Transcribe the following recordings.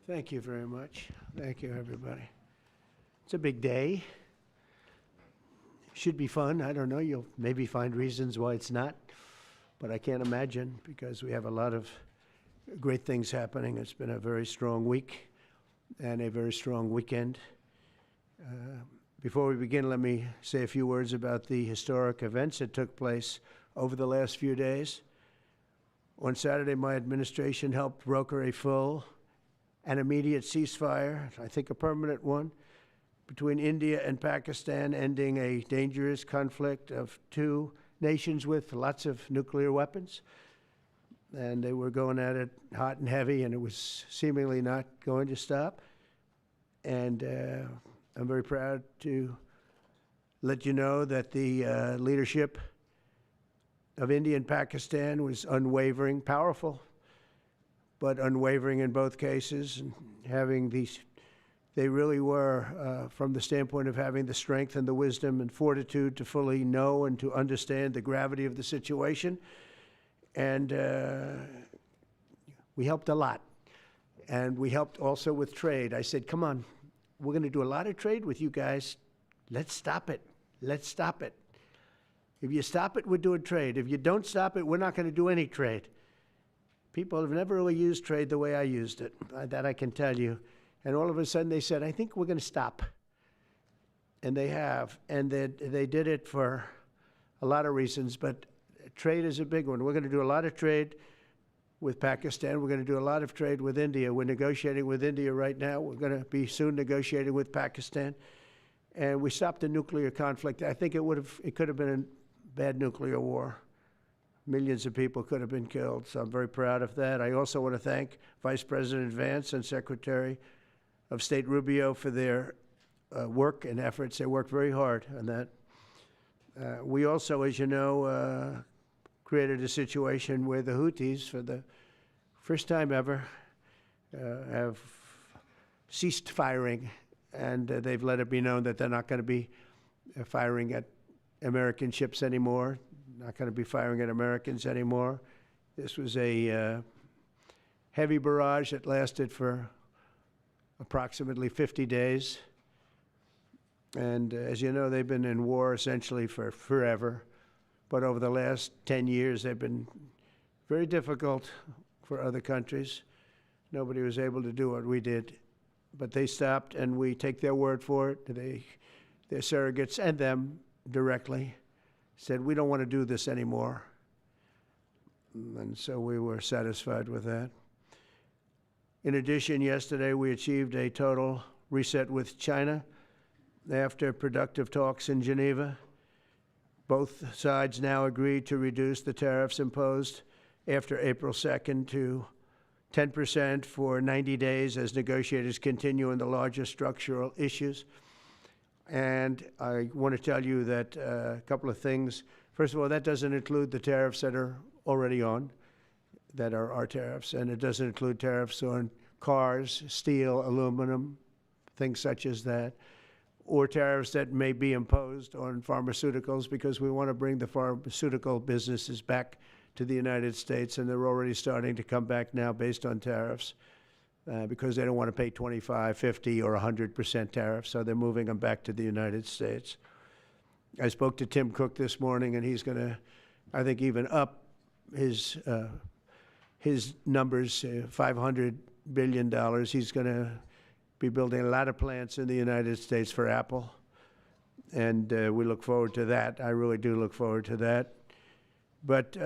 Thank you very much. Thank you, everybody. It's a big day. Should be fun. I don't know. You'll maybe find reasons why it's not, but I can't imagine because we have a lot of great things happening. It's been a very strong week and a very strong weekend. Before we begin, let me say a few words about the historic events that took place over the last few days. On Saturday, my administration helped broker a full and immediate ceasefire, I think a permanent one, between India and Pakistan, ending a dangerous conflict of two nations with lots of nuclear weapons. And they were going at it hot and heavy, and it was seemingly not going to stop. And I'm very proud to let you know that the leadership of India and Pakistan was unwavering, powerful, but unwavering in both cases, and having these, they really were, from the standpoint of having the strength and the wisdom and fortitude to fully know and to understand the gravity of the situation. And we helped a lot. And we helped also with trade. I said, come on, we're going to do a lot of trade with you guys. Let's stop it. Let's stop it. If you stop it, we're doing trade. If you don't stop it, we're not going to do any trade. People have never really used trade the way I used it. That I can tell you. And all of a sudden they said, I think we're going to stop. And they have. And they did it for a lot of reasons, but trade is a big one. We're going to do a lot of trade with Pakistan. We're going to do a lot of trade with India. We're negotiating with India right now. We're going to be soon negotiating with Pakistan. And we stopped the nuclear conflict. I think it could have been a bad nuclear war. Millions of people could have been killed, so I'm very proud of that. I also want to thank Vice President Vance and Secretary of State Rubio for their work and efforts. They worked very hard on that. We also, as you know, created a situation where the Houthis, for the first time ever, have ceased firing, and they've let it be known that they're not going to be firing at American ships anymore, not going to be firing at Americans anymore. This was a heavy barrage that lasted for approximately 50 days. And as you know, they've been in war essentially for forever. But over the last 10 years, they've been very difficult for other countries. Nobody was able to do what we did. But they stopped, and we take their word for it. Their surrogates and them directly said, we don't want to do this anymore. And so we were satisfied with that. In addition, yesterday we achieved a total reset with China after productive talks in Geneva. Both sides now agreed to reduce the tariffs imposed after April 2nd to 10% for 90 days as negotiators continue on the larger structural issues. And I want to tell you that a couple of things. First of all, that doesn't include the tariffs that are already on, that are our tariffs, and it doesn't include tariffs on cars, steel, aluminum, things such as that, or tariffs that may be imposed on pharmaceuticals, because we want to bring the pharmaceutical businesses back to the United States, and they're already starting to come back now based on tariffs. Because they don't want to pay 25, 50, or 100% tariffs, so they're moving them back to the United States. I spoke to Tim Cook this morning, and he's going to, I think, even up his numbers, $500 billion. He's going to be building a lot of plants in the United States for Apple, and we look forward to that. I really do look forward to that. But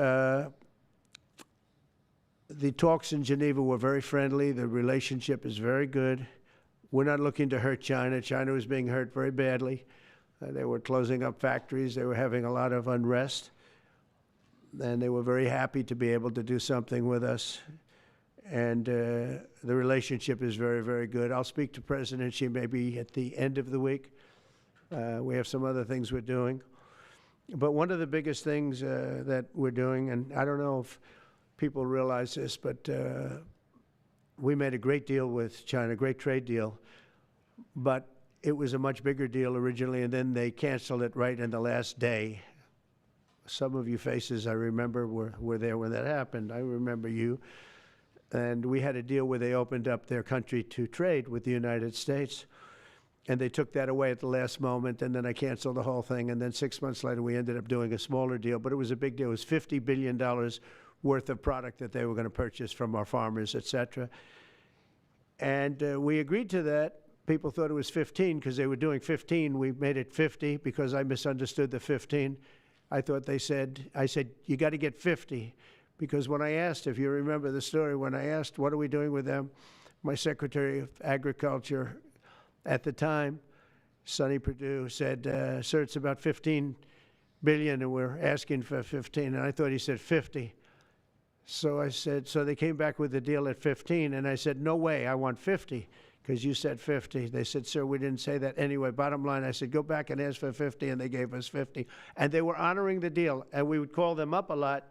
the talks in Geneva were very friendly. The relationship is very good. We're not looking to hurt China. China was being hurt very badly. They were closing up factories. They were having a lot of unrest. And they were very happy to be able to do something with us. And the relationship is very, very good. I'll speak to President Xi maybe at the end of the week. We have some other things we're doing. But one of the biggest things that we're doing, and I don't know if people realize this, but we made a great deal with China, a great trade deal, but it was a much bigger deal originally, and then they canceled it right in the last day. Some of you faces I remember were there when that happened. I remember you. And we had a deal where they opened up their country to trade with the United States. And they took that away at the last moment, and then I canceled the whole thing. And then 6 months later, we ended up doing a smaller deal. But it was a big deal. It was $50 billion worth of product that they were going to purchase from our farmers, et cetera. And we agreed to that. People thought it was 15 because they were doing 15. We made it 50 because I misunderstood the 15. I said, you got to get 50. Because when I asked, if you remember the story, when I asked, what are we doing with them? My Secretary of Agriculture at the time, Sonny Perdue, said, sir, it's about 15 billion and we're asking for 15. And I thought he said 50. So I said, so they came back with the deal at 15. And I said, no way, I want 50 because you said 50. They said, sir, we didn't say that. Anyway, bottom line, I said, go back and ask for 50. And they gave us 50. And they were honoring the deal. And we would call them up a lot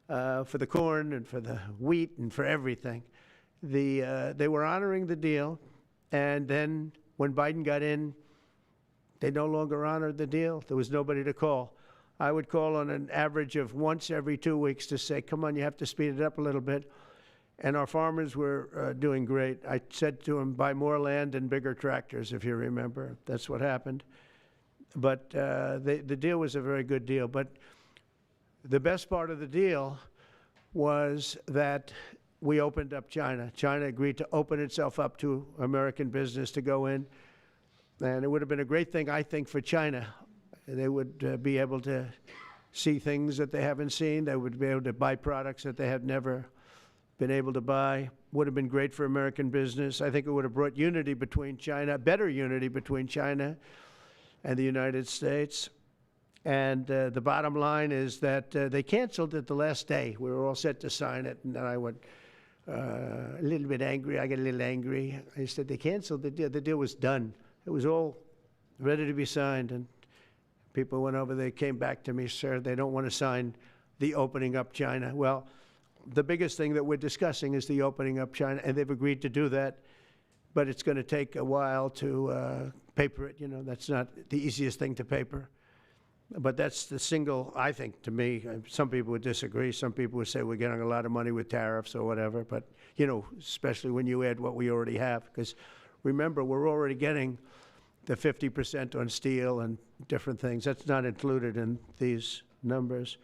for the corn and for the wheat and for everything. They were honoring the deal. And then when Biden got in, they no longer honored the deal. There was nobody to call. I would call on an average of once every 2 weeks to say, come on, you have to speed it up a little bit. And our farmers were doing great. I said to them, buy more land and bigger tractors, if you remember. That's what happened. But the deal was a very good deal. But the best part of the deal was that we opened up China. China agreed to open itself up to American business to go in. And it would have been a great thing, I think, for China. They would be able to see things that they haven't seen. They would be able to buy products that they had never been able to buy. Would have been great for American business. I think it would have brought unity between China, better unity between China and the United States. And the bottom line is that they canceled it the last day. We were all set to sign it, and then I went a little bit angry. I got a little angry. I said, they canceled the deal. The deal was done. It was all ready to be signed, and people went over. They came back to me, sir, they don't want to sign the opening up China. Well, the biggest thing that we're discussing is the opening up China, and they've agreed to do that, but it's going to take a while to paper it. You know, that's not the easiest thing to paper. But that's the single, I think, to me, some people would disagree. Some people would say we're getting a lot of money with tariffs or whatever. But, you know, especially when you add what we already have. Because remember, we're already getting the 50% on steel and different things. That's not included in these numbers.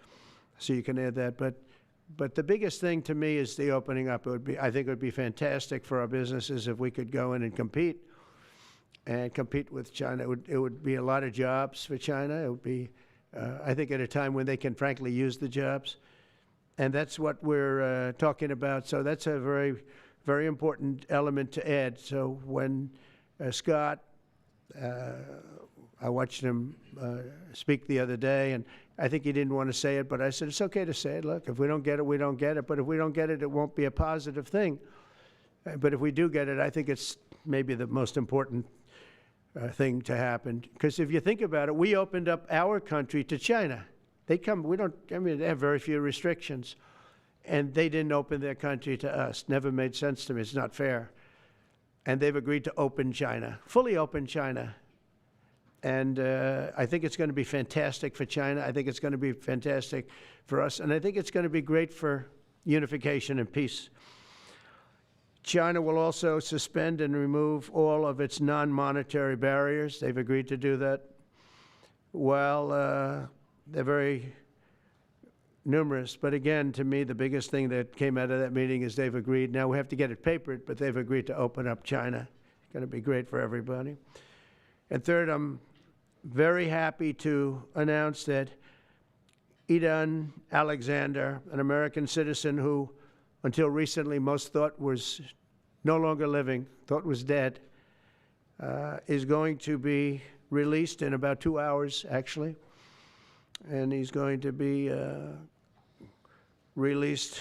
So you can add that. But the biggest thing to me is the opening up. I think it would be fantastic for our businesses if we could go in and compete with China. It would be a lot of jobs for China. It would be, I think, at a time when they can frankly use the jobs. And that's what we're talking about. So that's a very, very important element to add. So when Scott, I watched him speak the other day, and I think he didn't want to say it, but I said, it's okay to say it. Look, if we don't get it, we don't get it. But if we don't get it, it won't be a positive thing. But if we do get it, I think it's maybe the most important thing to happen. Because if you think about it, we opened up our country to China. They have very few restrictions. And they didn't open their country to us. Never made sense to me. It's not fair. And they've agreed to open China, fully open China. And I think it's going to be fantastic for China. I think it's going to be fantastic for us. And I think it's going to be great for unification and peace. China will also suspend and remove all of its non-monetary barriers. They've agreed to do that. Well, they're very numerous. But again, to me, the biggest thing that came out of that meeting is they've agreed. Now we have to get it papered, but they've agreed to open up China. It's going to be great for everybody. And third, I'm very happy to announce that Idan Alexander, an American citizen who until recently most thought was no longer living, thought was dead, is going to be released in about 2 hours, actually. And he's going to be released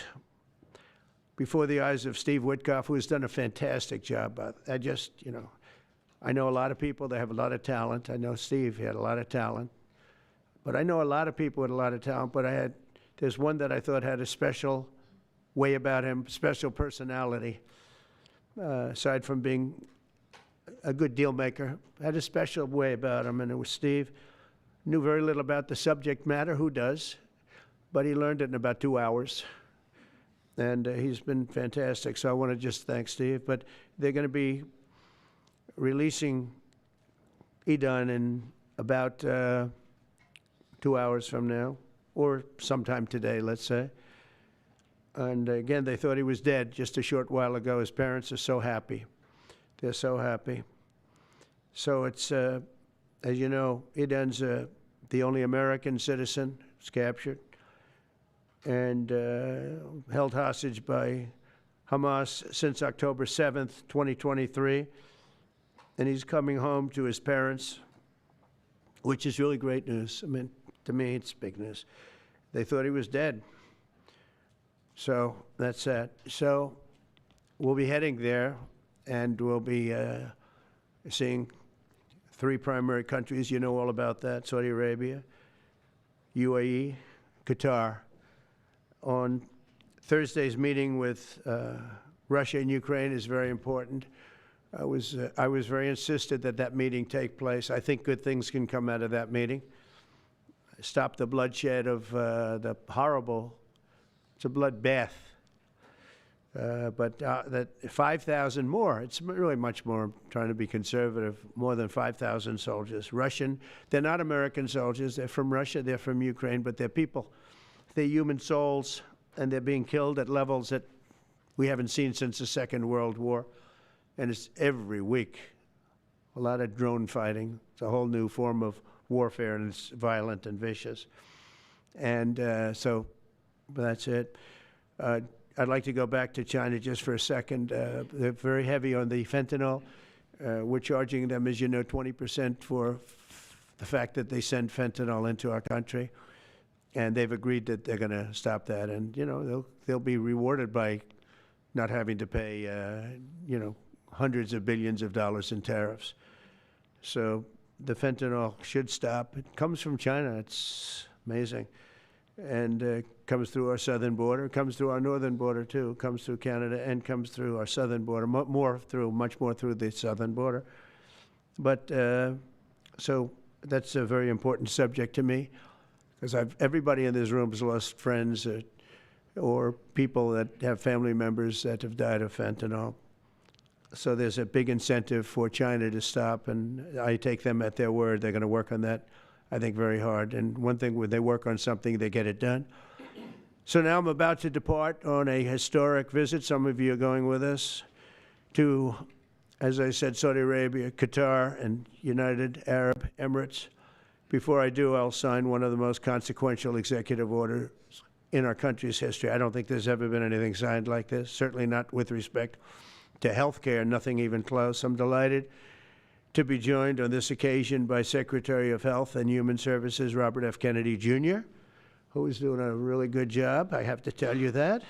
before the eyes of Steve Witkoff, who has done a fantastic job. I know a lot of people that have a lot of talent. I know Steve had a lot of talent. But I know a lot of people with a lot of talent, but there's one that I thought had a special way about him, special personality, aside from being a good deal maker, had a special way about him, and it was Steve. Knew very little about the subject matter, who does, but he learned it in about 2 hours. and he's been fantastic. So I want to just thank Steve. But they're going to be releasing Edon in about 2 hours from now, or sometime today, let's say. And again, they thought he was dead just a short while ago. His parents are so happy. They're so happy. So it's, as you know, Edon's the only American citizen who's captured and held hostage by Hamas since October 7th, 2023. And he's coming home to his parents, which is really great news. I mean, to me, it's big news. They thought he was dead. So that's that. So we'll be heading there, and we'll be seeing 3 primary countries. You know all about that: Saudi Arabia, UAE, Qatar. On Thursday's meeting with Russia and Ukraine is very important. I was very insistent that that meeting take place. I think good things can come out of that meeting. Stop the bloodshed of the horrible. It's a bloodbath. But that 5,000 more, it's really much more, I'm trying to be conservative, more than 5,000 soldiers. Russian, they're not American soldiers, they're from Russia, they're from Ukraine, but they're people. They're human souls, and they're being killed at levels that we haven't seen since the Second World War. And it's every week. A lot of drone fighting. It's a whole new form of warfare, and it's violent and vicious. And so that's it. I'd like to go back to China just for a second. They're very heavy on the fentanyl. We're charging them, as you know, 20% for the fact that they send fentanyl into our country. And they've agreed that they're going to stop that. And, you know, they'll be rewarded by not having to pay, you know, hundreds of billions of dollars in tariffs. So the fentanyl should stop. It comes from China. It's amazing. And comes through our southern border, comes through our northern border too, comes through Canada, and comes through our southern border, much more through the southern border. But so that's a very important subject to me, because everybody in this room has lost friends or people that have family members that have died of fentanyl. So there's a big incentive for China to stop, and I take them at their word. They're going to work on that, I think, very hard. And one thing, when they work on something, they get it done. So now I'm about to depart on a historic visit. Some of you are going with us to, as I said, Saudi Arabia, Qatar, and United Arab Emirates. Before I do, I'll sign one of the most consequential executive orders in our country's history. I don't think there's ever been anything signed like this, certainly not with respect to health care, nothing even close. I'm delighted to be joined on this occasion by Secretary of Health and Human Services, Robert F. Kennedy, Jr., who is doing a really good job, I have to tell you that.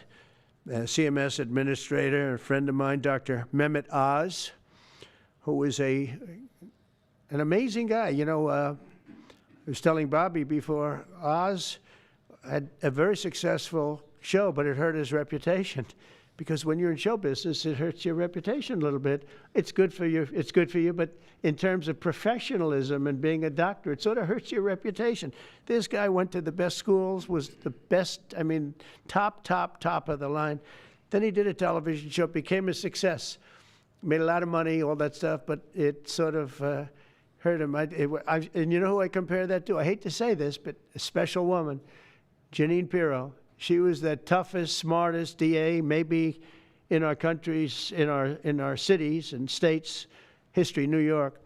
CMS Administrator, a friend of mine, Dr. Mehmet Oz, who is an amazing guy. You know, I was telling Bobby before, Oz had a very successful show, but it hurt his reputation. Because when you're in show business, it hurts your reputation a little bit. It's good for you, but in terms of professionalism and being a doctor, it sort of hurts your reputation. This guy went to the best schools, was the best, I mean, top of the line. Then he did a television show, became a success, made a lot of money, all that stuff, but it sort of hurt him. And you know who I compare that to? I hate to say this, but a special woman, Jeanine Pirro. She was the toughest, smartest DA, maybe in our countries, in our cities and states history, New York.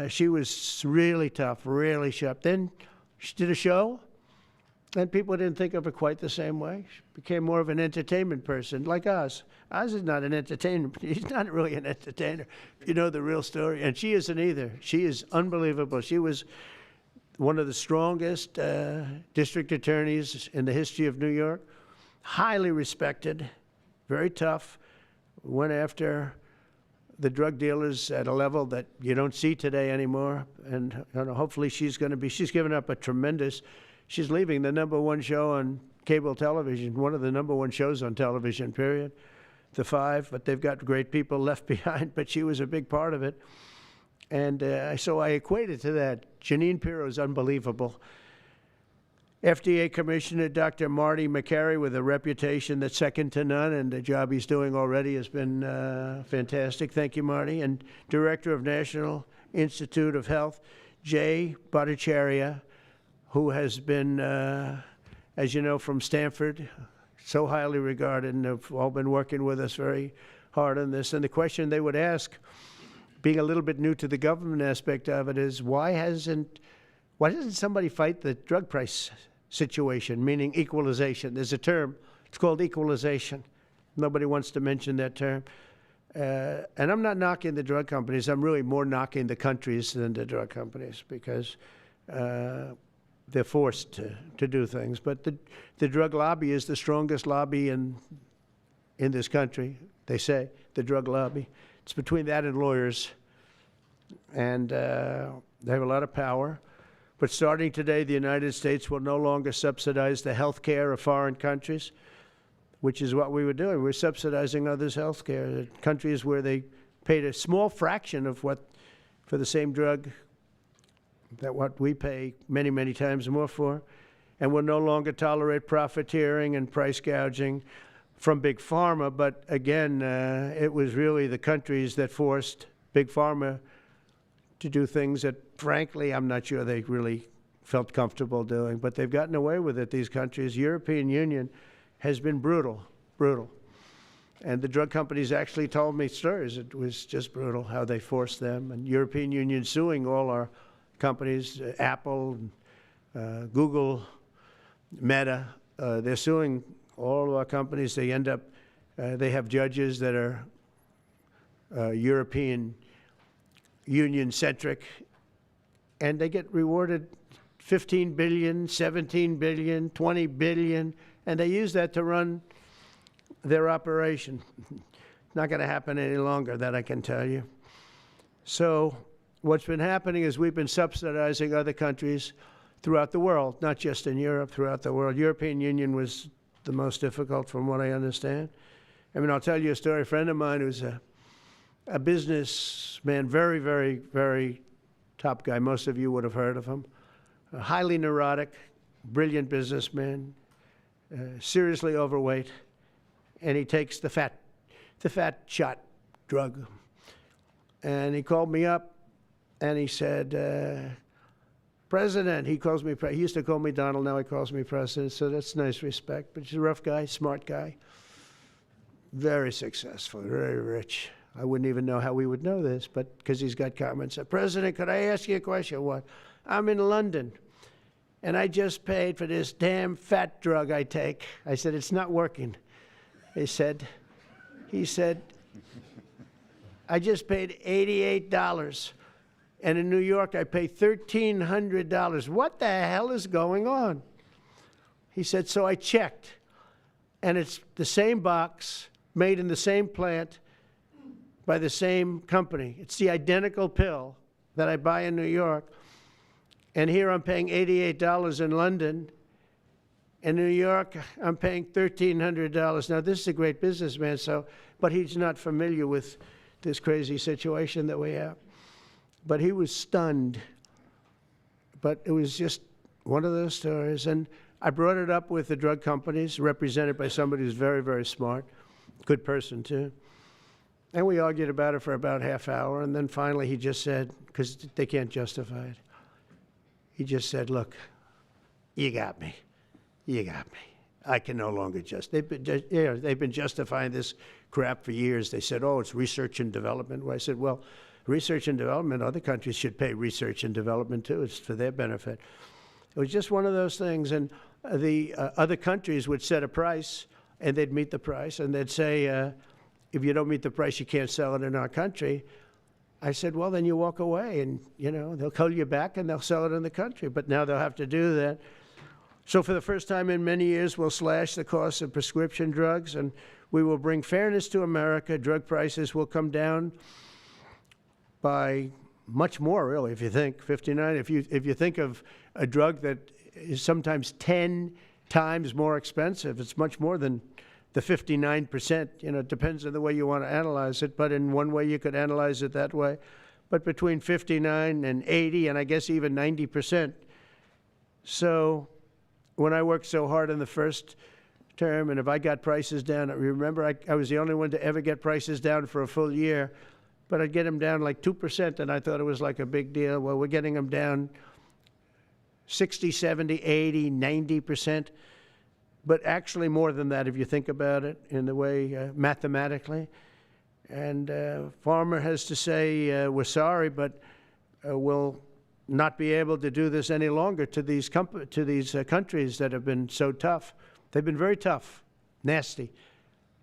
She was really tough, really sharp. Then she did a show, and people didn't think of her quite the same way. She became more of an entertainment person, like Oz. Oz is not an entertainer. He's not really an entertainer, if you know the real story. And she isn't either. She is unbelievable. She was one of the strongest district attorneys in the history of New York, highly respected, very tough, went after the drug dealers at a level that you don't see today anymore. And you know, hopefully she's given up she's leaving the #1 show on cable television, one of the #1 shows on television, period, The Five, but they've got great people left behind, but she was a big part of it. And so I equated to that. Jeanine Pirro is unbelievable. FDA Commissioner Dr. Marty McCary, with a reputation that's second to none, and the job he's doing already has been fantastic. Thank you, Marty. And Director of National Institute of Health, Jay Bhattacharya, who has been, as you know, from Stanford, so highly regarded, and have all been working with us very hard on this. And the question they would ask, being a little bit new to the government aspect of it, is why doesn't somebody fight the drug price situation, meaning equalization? There's a term, it's called equalization. Nobody wants to mention that term. And I'm not knocking the drug companies. I'm really more knocking the countries than the drug companies, because they're forced to do things. But the drug lobby is the strongest lobby in this country, they say, the drug lobby. It's between that and lawyers. And they have a lot of power. But starting today, the United States will no longer subsidize the health care of foreign countries, which is what we were doing. We're subsidizing others' health care. Countries where they paid a small fraction of what, for the same drug, that what we pay many, many times more for. And we'll no longer tolerate profiteering and price gouging from Big Pharma. But again, it was really the countries that forced Big Pharma to do things that, frankly, I'm not sure they really felt comfortable doing. But they've gotten away with it, these countries. European Union has been brutal. And the drug companies actually told me stories. It was just brutal how they forced them. And European Union suing all our companies, Apple, Google, Meta. They're suing all of our companies. They end up, they have judges that are European Union-centric, and they get rewarded $15 billion, $17 billion, $20 billion, and they use that to run their operation. Not going to happen any longer, that I can tell you. So what's been happening is we've been subsidizing other countries throughout the world, not just in Europe, throughout the world. European Union was the most difficult, from what I understand. I mean, I'll tell you a story. A friend of mine who's a businessman, very, very, very top guy. Most of you would have heard of him. A highly neurotic, brilliant businessman, seriously overweight, and he takes the fat shot drug. And he called me up, and he said, President, he calls me, he used to call me Donald, now he calls me President, so that's nice respect. But he's a rough guy, smart guy, very successful, very rich. I wouldn't even know how we would know this, but because he's got comments. President, could I ask you a question? What? I'm in London, and I just paid for this damn fat drug I take. I said, it's not working. He said, I just paid $88. And in New York, I pay $1,300. What the hell is going on? He said, so I checked. And it's the same box, made in the same plant, by the same company. It's the identical pill that I buy in New York. And here I'm paying $88 in London. In New York, I'm paying $1,300. Now, this is a great businessman, but he's not familiar with this crazy situation that we have. But he was stunned. But it was just one of those stories. And I brought it up with the drug companies, represented by somebody who's very, very smart, good person too. And we argued about it for about half hour. And then finally he just said, because they can't justify it, he just said, look, you got me. You got me. I can no longer they've been justifying this crap for years. They said, oh, it's research and development. Well, I said, well, research and development, other countries should pay research and development too. It's for their benefit. It was just one of those things. And the other countries would set a price, and they'd meet the price, and they'd say, if you don't meet the price, you can't sell it in our country. I said, well, then you walk away, and they'll call you back, and they'll sell it in the country. But now they'll have to do that. So for the first time in many years, we'll slash the cost of prescription drugs, and we will bring fairness to America. Drug prices will come down by much more, really, if you think 59. If you think of a drug that is sometimes 10 times more expensive, it's much more than the 59%. It depends on the way you want to analyze it, but in one way you could analyze it that way. But between 59 and 80, and I guess even 90%. So when I worked so hard in the first term, and if I got prices down, remember I was the only one to ever get prices down for a full year, but I'd get them down like 2%, and I thought it was like a big deal. Well, we're getting them down 60, 70, 80, 90%, but actually more than that if you think about it in the way mathematically. And farmer has to say, we're sorry, but we'll not be able to do this any longer to these countries that have been so tough. They've been very tough, nasty.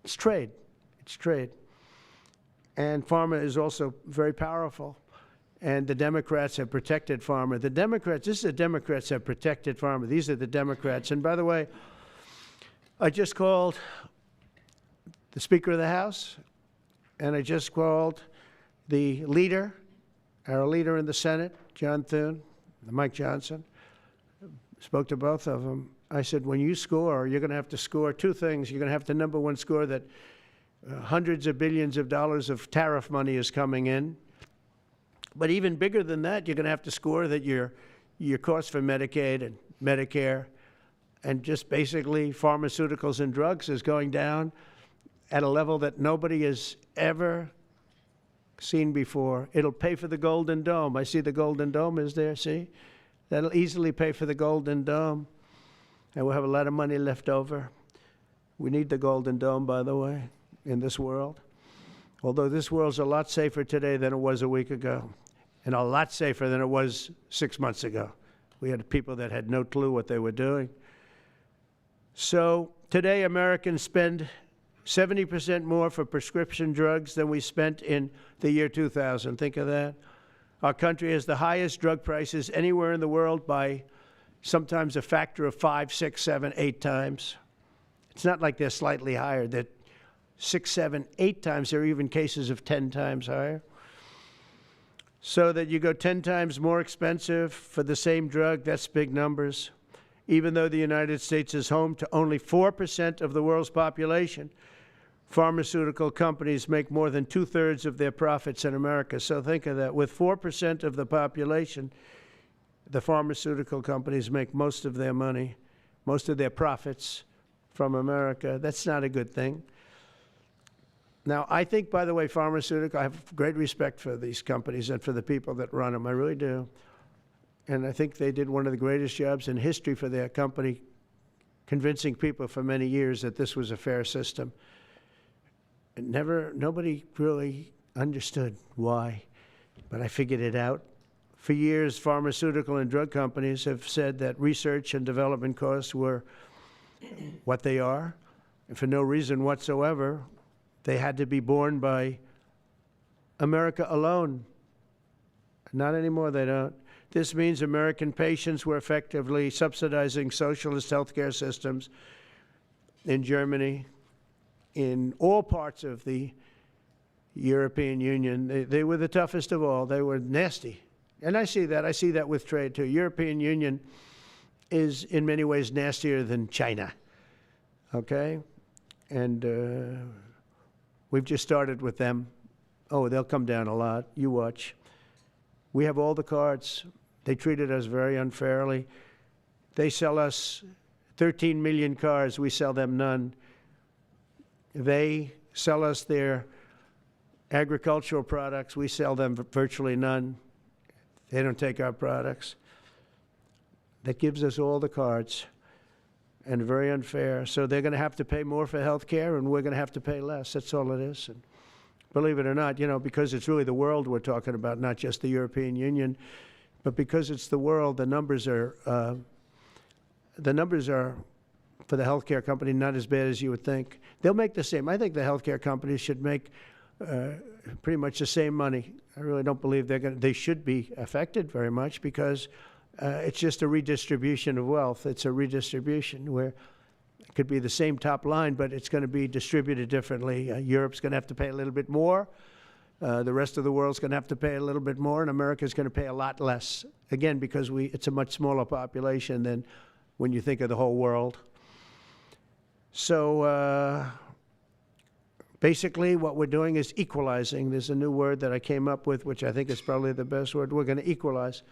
It's trade. It's trade. And pharma is also very powerful. And the Democrats have protected pharma. The Democrats, this is the Democrats have protected pharma. These are the Democrats. And by the way, I just called the Speaker of the House, and I just called the leader, our leader in the Senate, John Thune, Mike Johnson. Spoke to both of them. I said, when you score, you're going to have to score two things. You're going to have to, number one, score that hundreds of billions of dollars of tariff money is coming in. But even bigger than that, you're going to have to score that your cost for Medicaid and Medicare and just basically pharmaceuticals and drugs is going down at a level that nobody has ever seen before. It'll pay for the Golden Dome. I see the Golden Dome is there, see? That'll easily pay for the Golden Dome. And we'll have a lot of money left over. We need the Golden Dome, by the way, in this world. Although this world's a lot safer today than it was a week ago, and a lot safer than it was 6 months ago. We had people that had no clue what they were doing. So today Americans spend 70% more for prescription drugs than we spent in the year 2000. Think of that. Our country has the highest drug prices anywhere in the world by sometimes a factor of 5, 6, 7, 8 times. It's not like they're slightly higher. They're 6, 7, 8 times. There are even cases of 10 times higher. So that you go 10 times more expensive for the same drug, that's big numbers. Even though the United States is home to only 4% of the world's population, pharmaceutical companies make more than 2/3 of their profits in America. So think of that. With 4% of the population, the pharmaceutical companies make most of their money, most of their profits from America. That's not a good thing. Now, I think, by the way, I have great respect for these companies and for the people that run them. I really do. And I think they did one of the greatest jobs in history for their company, convincing people for many years that this was a fair system. And nobody really understood why, but I figured it out. For years, pharmaceutical and drug companies have said that research and development costs were what they are, and for no reason whatsoever. They had to be borne by America alone. Not anymore, they don't. This means American patients were effectively subsidizing socialist healthcare systems in Germany, in all parts of the European Union. They were the toughest of all. They were nasty. And I see that. I see that with trade, too. European Union is in many ways nastier than China, okay? And we've just started with them. Oh, they'll come down a lot. You watch. We have all the cards. They treated us very unfairly. They sell us 13 million cars. We sell them none. They sell us their agricultural products. We sell them virtually none. They don't take our products. That gives us all the cards, and very unfair. So they're going to have to pay more for health care, and we're going to have to pay less. That's all it is. And believe it or not, because it's really the world we're talking about, not just the European Union, but because it's the world, the numbers are for the healthcare company not as bad as you would think. They'll make the same. I think the healthcare companies should make pretty much the same money. I really don't believe they should be affected very much, because it's just a redistribution of wealth. It's a redistribution where it could be the same top line, but it's going to be distributed differently. Europe's going to have to pay a little bit more. The rest of the world's going to have to pay a little bit more, and America's going to pay a lot less. Again, because it's a much smaller population than when you think of the whole world. So basically what we're doing is equalizing. There's a new word that I came up with, which I think is probably the best word. We're going to equalize,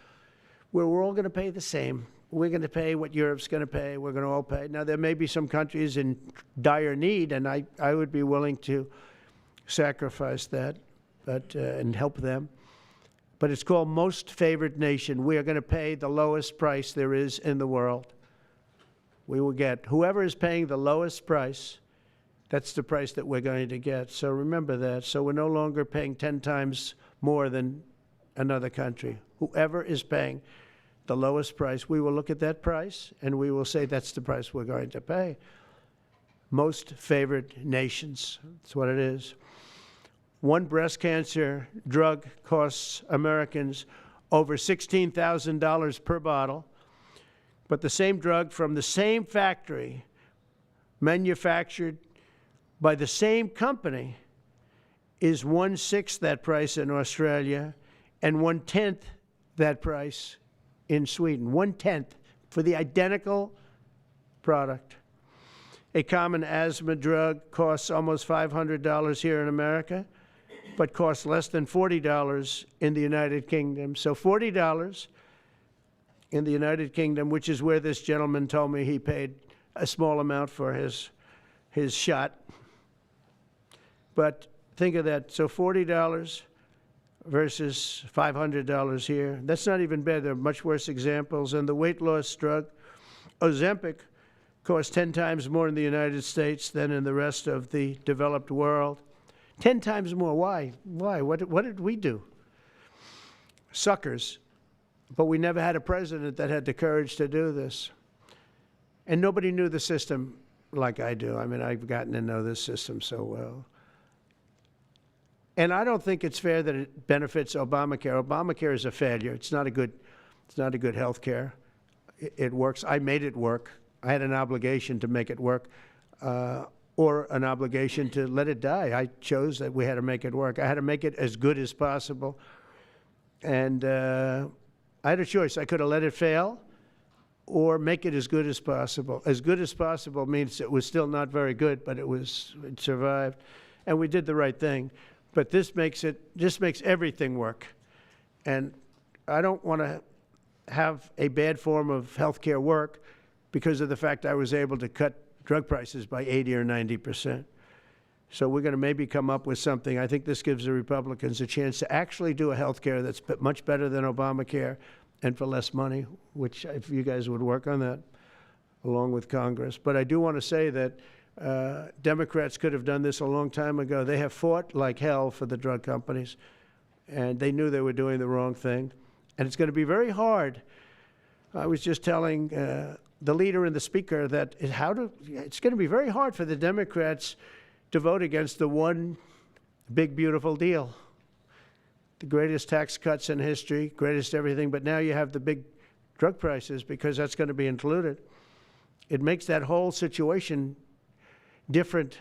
where we're all going to pay the same. we're going to pay what Europe's going to pay. We're going to all pay. Now, there may be some countries in dire need, and I would be willing to sacrifice that and help them. But it's called most favored nation. We are going to pay the lowest price there is in the world. We will get whoever is paying the lowest price, that's the price that we're going to get. So remember that. So we're no longer paying 10 times more than another country. Whoever is paying the lowest price, we will look at that price and we will say that's the price we're going to pay. Most favored nations, that's what it is. One breast cancer drug costs Americans over $16,000 per bottle, but the same drug from the same factory, manufactured by the same company, is 1/6 that price in Australia and 1/10 that price in Sweden. 1/10 for the identical product. A common asthma drug costs almost $500 here in America, but costs less than $40 in the United Kingdom. So $40 in the United Kingdom, which is where this gentleman told me he paid a small amount for his shot. But think of that. So $40 versus $500 here. That's not even bad. There are much worse examples. And the weight loss drug, Ozempic, costs 10 times more in the United States than in the rest of the developed world. 10 times more. Why? Why? What did we do? Suckers. But we never had a president that had the courage to do this. And nobody knew the system like I do. I mean, I've gotten to know this system so well. And I don't think it's fair that it benefits Obamacare. Obamacare is a failure. It's not a good health care. It works. I made it work. I had an obligation to make it work, or an obligation to let it die. I chose that we had to make it work. I had to make it as good as possible. And I had a choice. I could have let it fail or make it as good as possible. As good as possible means it was still not very good, but it survived. And we did the right thing. But this makes everything work. And I don't want to have a bad form of health care work because of the fact I was able to cut drug prices by 80 or 90%. So we're going to maybe come up with something. I think this gives the Republicans a chance to actually do a health care that's much better than Obamacare and for less money, which if you guys would work on that along with Congress. But I do want to say that Democrats could have done this a long time ago. They have fought like hell for the drug companies, and they knew they were doing the wrong thing. And it's going to be very hard. I was just telling the leader and the speaker that it's going to be very hard for the Democrats to vote against the one big, beautiful deal. The greatest tax cuts in history, greatest everything, but now you have the big drug prices because that's going to be included. It makes that whole situation different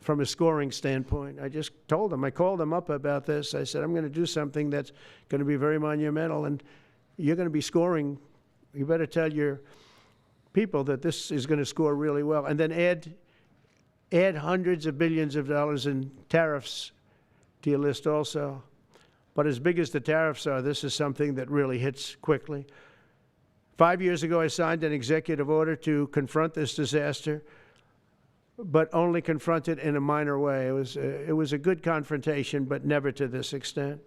from a scoring standpoint. I just told them, I called them up about this. I said, I'm going to do something that's going to be very monumental, and you're going to be scoring. You better tell your people that this is going to score really well. And then add hundreds of billions of dollars in tariffs to your list also. But as big as the tariffs are, this is something that really hits quickly. 5 years ago, I signed an executive order to confront this disaster, but only confront it in a minor way. It was a good confrontation, but never to this extent.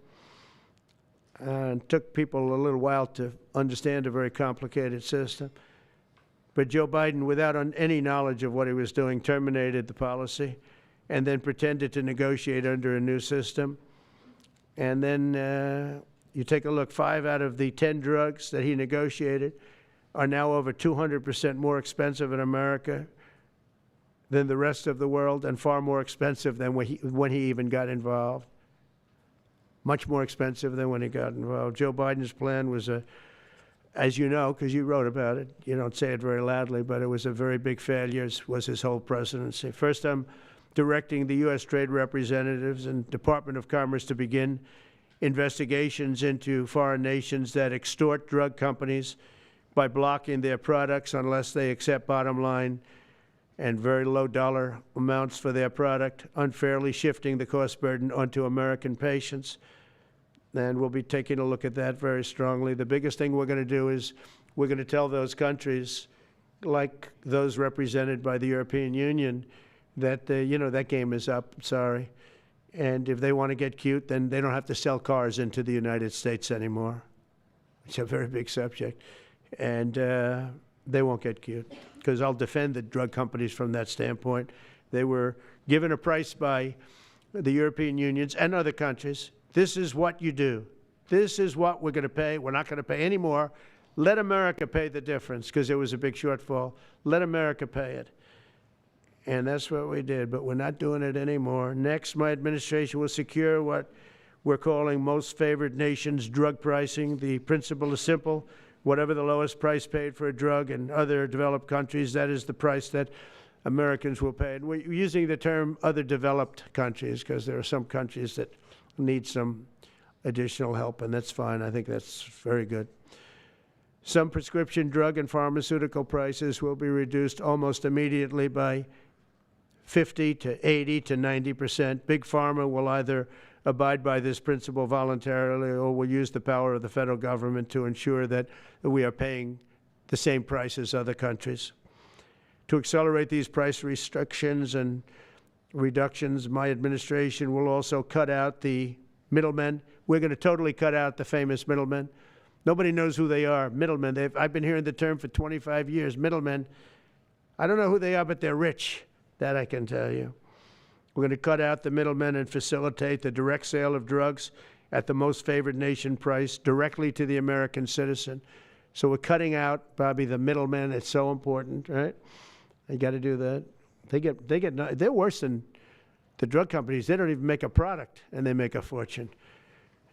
And it took people a little while to understand a very complicated system. But Joe Biden, without any knowledge of what he was doing, terminated the policy and then pretended to negotiate under a new system. And then you take a look, 5 out of the 10 drugs that he negotiated are now over 200% more expensive in America than the rest of the world, and far more expensive than when he even got involved. Much more expensive than when he got involved. Joe Biden's plan was as you know, because you wrote about it, you don't say it very loudly, but it was a very big failure, as was his whole presidency. First, I'm directing the U.S. Trade Representatives and Department of Commerce to begin investigations into foreign nations that extort drug companies by blocking their products unless they accept bottom line and very low dollar amounts for their product, unfairly shifting the cost burden onto American patients. And we'll be taking a look at that very strongly. The biggest thing we're going to do is we're going to tell those countries, like those represented by the European Union, that, that game is up, sorry. And if they want to get cute, then they don't have to sell cars into the United States anymore. It's a very big subject. And they won't get cute, because I'll defend the drug companies from that standpoint. They were given a price by the European unions and other countries. This is what you do. This is what we're going to pay. We're not going to pay any more. Let America pay the difference, because there was a big shortfall. Let America pay it. And that's what we did, but we're not doing it anymore. Next, my administration will secure what we're calling most favored nations drug pricing. The principle is simple. Whatever the lowest price paid for a drug in other developed countries, that is the price that Americans will pay. And we're using the term other developed countries because there are some countries that need some additional help, and that's fine. I think that's very good. Some prescription drug and pharmaceutical prices will be reduced almost immediately by 50 to 80 to 90%. Big Pharma will either abide by this principle voluntarily or will use the power of the federal government to ensure that we are paying the same price as other countries. To accelerate these price restrictions and reductions, my administration will also cut out the middlemen. We're going to totally cut out the famous middlemen. Nobody knows who they are, middlemen. I've been hearing the term for 25 years, middlemen. I don't know who they are, but they're rich. That I can tell you. We're going to cut out the middlemen and facilitate the direct sale of drugs at the most favored nation price directly to the American citizen. So we're cutting out, Bobby, the middlemen. It's so important, right? You got to do that. They're worse than the drug companies. They don't even make a product, and they make a fortune.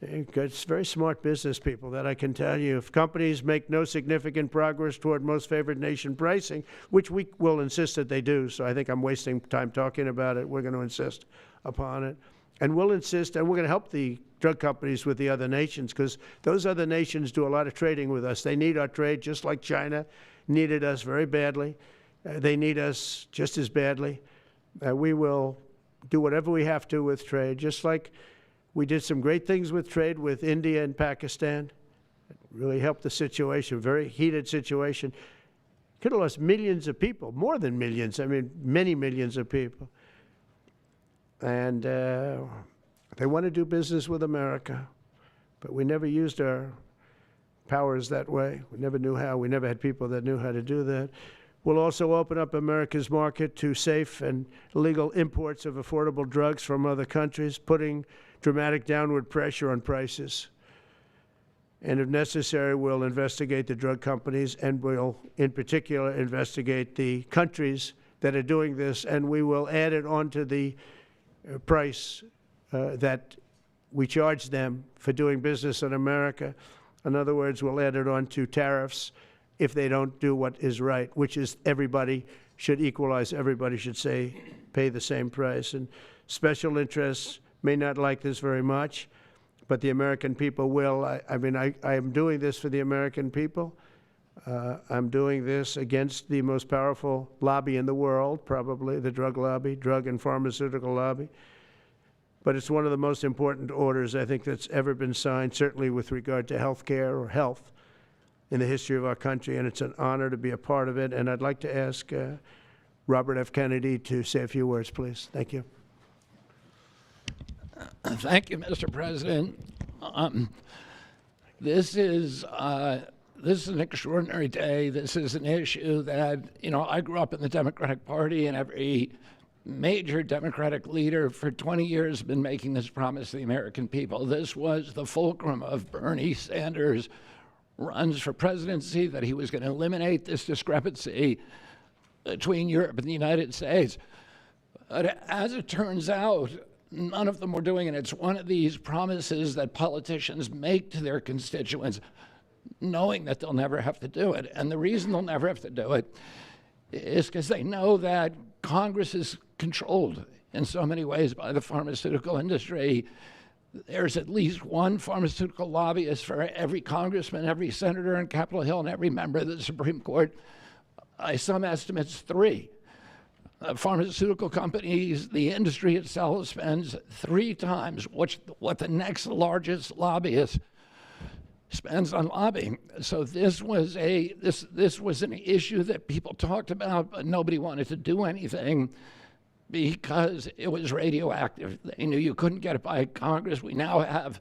It's very smart business people, that I can tell you. If companies make no significant progress toward most favored nation pricing, which we will insist that they do, so I think I'm wasting time talking about it. We're going to insist upon it. And we'll insist, and we're going to help the drug companies with the other nations, because those other nations do a lot of trading with us. They need our trade, just like China needed us very badly. They need us just as badly. We will do whatever we have to with trade, just like we did some great things with trade with India and Pakistan. It really helped the situation, very heated situation. Could have lost millions of people, more than millions. I mean, many millions of people. And they want to do business with America, but we never used our powers that way. We never knew how. We never had people that knew how to do that. We'll also open up America's market to safe and legal imports of affordable drugs from other countries, putting dramatic downward pressure on prices. And if necessary, we'll investigate the drug companies, and we'll, in particular, investigate the countries that are doing this, and we will add it onto the price that we charge them for doing business in America. In other words, we'll add it onto tariffs if they don't do what is right, which is everybody should equalize. Everybody should pay the same price. And special interests may not like this very much, but the American people will. I am doing this for the American people. I'm doing this against the most powerful lobby in the world, probably, the drug lobby, drug and pharmaceutical lobby. But it's one of the most important orders, I think, that's ever been signed, certainly with regard to health care or health in the history of our country, and it's an honor to be a part of it. And I'd like to ask Robert F. Kennedy to say a few words, please. Thank you. Thank you, Mr. President. This is an extraordinary day. This is an issue that, I grew up in the Democratic Party, and every major Democratic leader for 20 years has been making this promise to the American people. This was the fulcrum of Bernie Sanders' runs for presidency, that he was going to eliminate this discrepancy between Europe and the United States. But as it turns out, none of them were doing it. It's one of these promises that politicians make to their constituents, knowing that they'll never have to do it. And the reason they'll never have to do it is because they know that Congress is controlled in so many ways by the pharmaceutical industry. There's at least one pharmaceutical lobbyist for every congressman, every senator on Capitol Hill, and every member of the Supreme Court. By some estimates, 3. Pharmaceutical companies, the industry itself spends 3 times what the next largest lobbyist spends on lobbying. So this was an issue that people talked about, but nobody wanted to do anything because it was radioactive. They knew you couldn't get it by Congress. We now have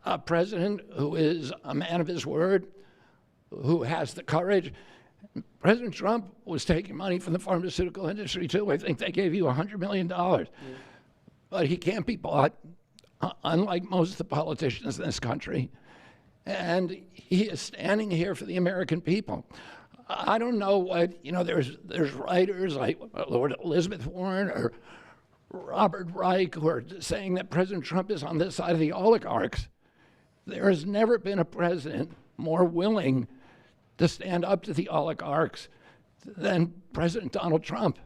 a president who is a man of his word, who has the courage. President Trump was taking money from the pharmaceutical industry too. I think they gave you $100 million. But he can't be bought, unlike most of the politicians in this country. And he is standing here for the American people. I don't know what, there's writers like Lord Elizabeth Warren or Robert Reich who are saying that President Trump is on this side of the oligarchs. There has never been a president more willing to stand up to the oligarchs than President Donald Trump.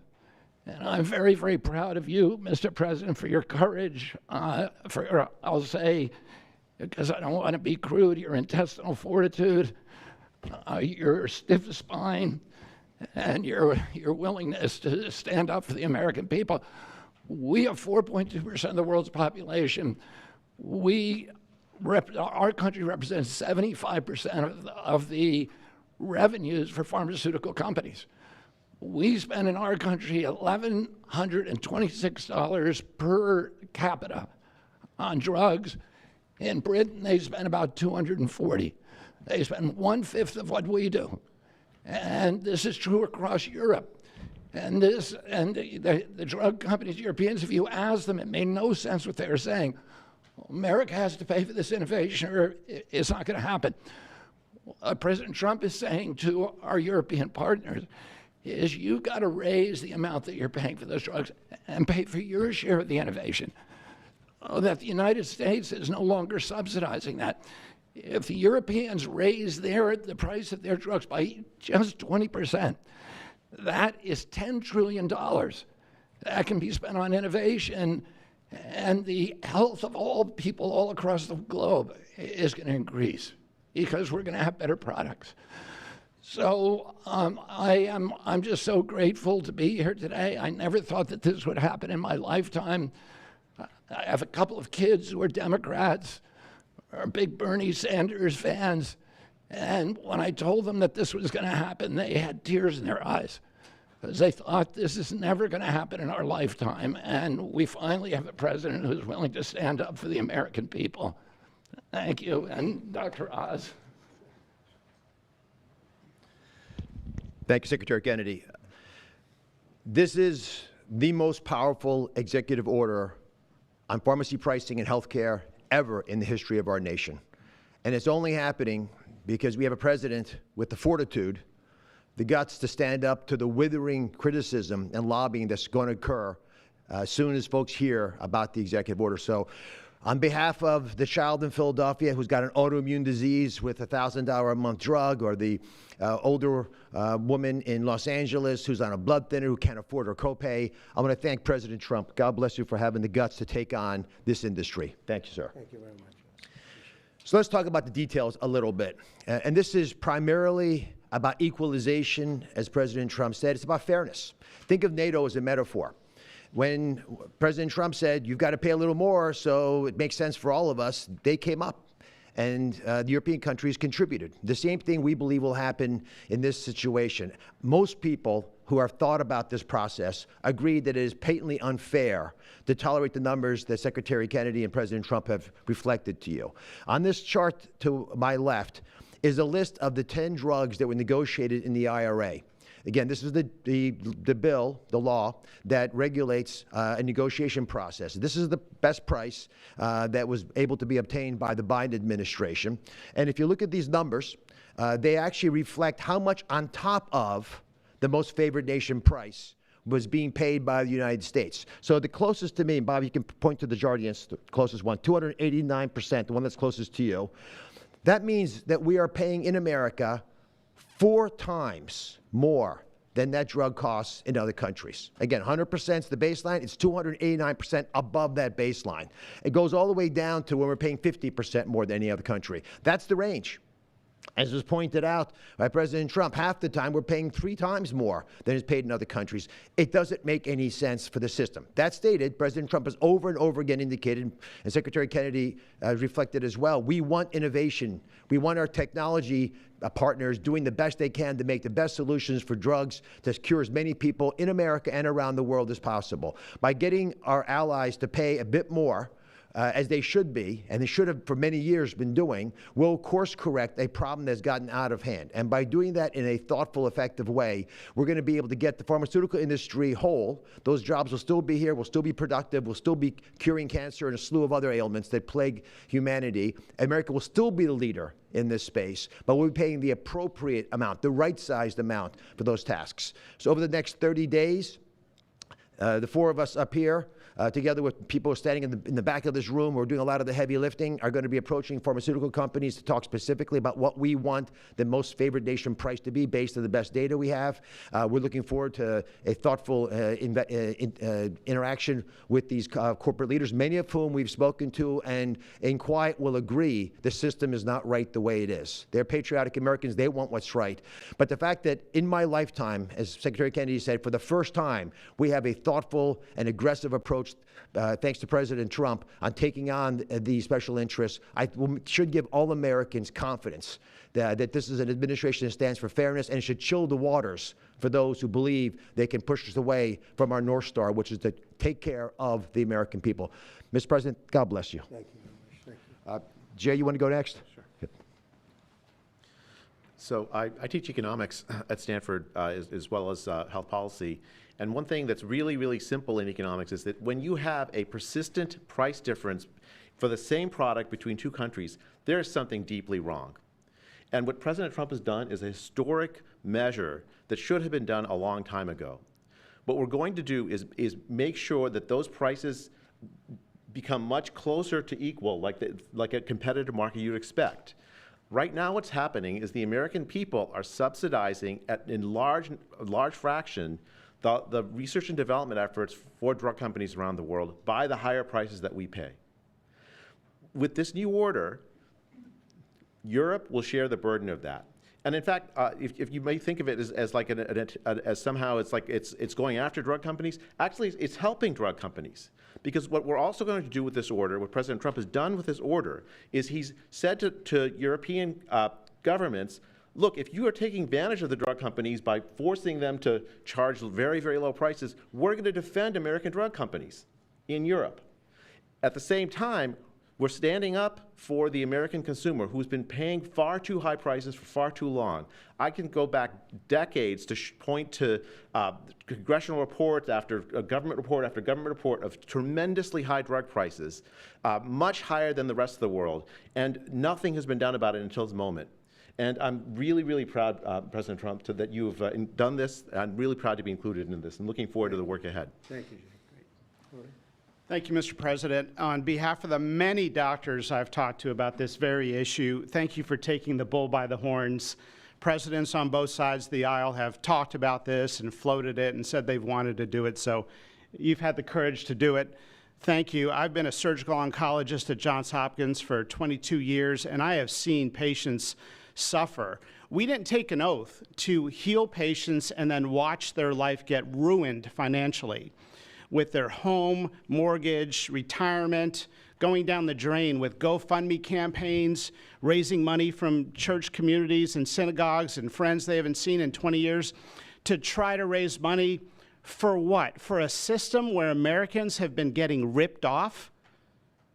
And I'm very, very proud of you, Mr. President, for your courage, I'll say, because I don't want to be crude, your intestinal fortitude, your stiff spine, and your willingness to stand up for the American people. We have 4.2% of the world's population. Our country represents 75% of the revenues for pharmaceutical companies. We spend in our country $1,126 per capita on drugs. In Britain, they spend about $240. They spend 1/5 of what we do. And this is true across Europe. And the drug companies, Europeans, if you ask them, it made no sense what they were saying. America has to pay for this innovation or it's not going to happen. What President Trump is saying to our European partners is you've got to raise the amount that you're paying for those drugs and pay for your share of the innovation. That the United States is no longer subsidizing that. If the Europeans raise the price of their drugs by just 20%, that is $10 trillion that can be spent on innovation, and the health of all people all across the globe is going to increase because we're going to have better products. So I'm just so grateful to be here today. I never thought that this would happen in my lifetime. I have a couple of kids who are Democrats, are big Bernie Sanders fans, and when I told them that this was going to happen, they had tears in their eyes because they thought this is never going to happen in our lifetime, and we finally have a president who's willing to stand up for the American people. Thank you, and Dr. Oz. Thank you, Secretary Kennedy. This is the most powerful executive order on pharmacy pricing and healthcare ever in the history of our nation. And it's only happening because we have a president with the fortitude, the guts to stand up to the withering criticism and lobbying that's going to occur as soon as folks hear about the executive order. So on behalf of the child in Philadelphia who's got an autoimmune disease with a $1,000 a month drug, or the older woman in Los Angeles who's on a blood thinner who can't afford her copay, I want to thank President Trump. God bless you for having the guts to take on this industry. Thank you, sir. Thank you very much. So let's talk about the details a little bit. And this is primarily about equalization, as President Trump said. It's about fairness. Think of NATO as a metaphor. When President Trump said, you've got to pay a little more so it makes sense for all of us, they came up, and the European countries contributed. The same thing we believe will happen in this situation. Most people who have thought about this process agree that it is patently unfair to tolerate the numbers that Secretary Kennedy and President Trump have reflected to you. On this chart to my left is a list of the 10 drugs that were negotiated in the IRA. Again, this is the bill, the law, that regulates a negotiation process. This is the best price that was able to be obtained by the Biden administration. And if you look at these numbers, they actually reflect how much on top of the most favored nation price was being paid by the United States. So the closest to me, and Bob, you can point to the Jardiance, the closest one, 289%, the one that's closest to you. That means that we are paying in America 4 times more than that drug costs in other countries. Again, 100% is the baseline. It's 289% above that baseline. It goes all the way down to when we're paying 50% more than any other country. That's the range. As was pointed out by President Trump, half the time we're paying 3 times more than is paid in other countries. It doesn't make any sense for the system. That stated, President Trump has over and over again indicated, and Secretary Kennedy reflected as well, we want innovation. We want our technology partners doing the best they can to make the best solutions for drugs to cure as many people in America and around the world as possible. By getting our allies to pay a bit more, as they should be, and they should have for many years been doing, will course correct a problem that's gotten out of hand. And by doing that in a thoughtful, effective way, we're going to be able to get the pharmaceutical industry whole. Those jobs will still be here, will still be productive, will still be curing cancer and a slew of other ailments that plague humanity. America will still be the leader in this space, but we'll be paying the appropriate amount, the right-sized amount for those tasks. So over the next 30 days, the 4 of us up here, together with people standing in the back of this room who are doing a lot of the heavy lifting, are going to be approaching pharmaceutical companies to talk specifically about what we want the most favored nation price to be based on the best data we have. We're looking forward to a thoughtful interaction with these corporate leaders, many of whom we've spoken to and in quiet will agree the system is not right the way it is. They're patriotic Americans. They want what's right. But the fact that in my lifetime, as Secretary Kennedy said, for the first time, we have a thoughtful and aggressive approach, thanks to President Trump, on taking on the special interests, should give all Americans confidence that this is an administration that stands for fairness, and it should chill the waters for those who believe they can push us away from our North Star, which is to take care of the American people. Mr. President, God bless you. Thank you very much. Thank you. Jay, you want to go next? Sure. Yep. So I teach economics at Stanford as well as health policy. And one thing that's really, really simple in economics is that when you have a persistent price difference for the same product between 2 countries, there is something deeply wrong. And what President Trump has done is a historic measure that should have been done a long time ago. What we're going to do is make sure that those prices become much closer to equal, like a competitive market you'd expect. Right now what's happening is the American people are subsidizing in large fraction the research and development efforts for drug companies around the world by the higher prices that we pay. With this new order, Europe will share the burden of that. And in fact, if you may think of it as like as somehow it's going after drug companies, actually it's helping drug companies. Because what we're also going to do with this order, what President Trump has done with this order, is he's said to European governments, look, if you are taking advantage of the drug companies by forcing them to charge very, very low prices, we're going to defend American drug companies in Europe. At the same time, we're standing up for the American consumer who's been paying far too high prices for far too long. I can go back decades to point to congressional reports after government report after government report of tremendously high drug prices, much higher than the rest of the world, and nothing has been done about it until this moment. And I'm really, really proud, President Trump, that you've done this. I'm really proud to be included in this and looking forward to the work ahead. Thank you, Jay. Great. Thank you, Mr. President. On behalf of the many doctors I've talked to about this very issue, thank you for taking the bull by the horns. Presidents on both sides of the aisle have talked about this and floated it and said they've wanted to do it, so you've had the courage to do it. Thank you. I've been a surgical oncologist at Johns Hopkins for 22 years, and I have seen patients suffer. We didn't take an oath to heal patients and then watch their life get ruined financially with their home, mortgage, retirement, going down the drain with GoFundMe campaigns, raising money from church communities and synagogues and friends they haven't seen in 20 years to try to raise money for what? For a system where Americans have been getting ripped off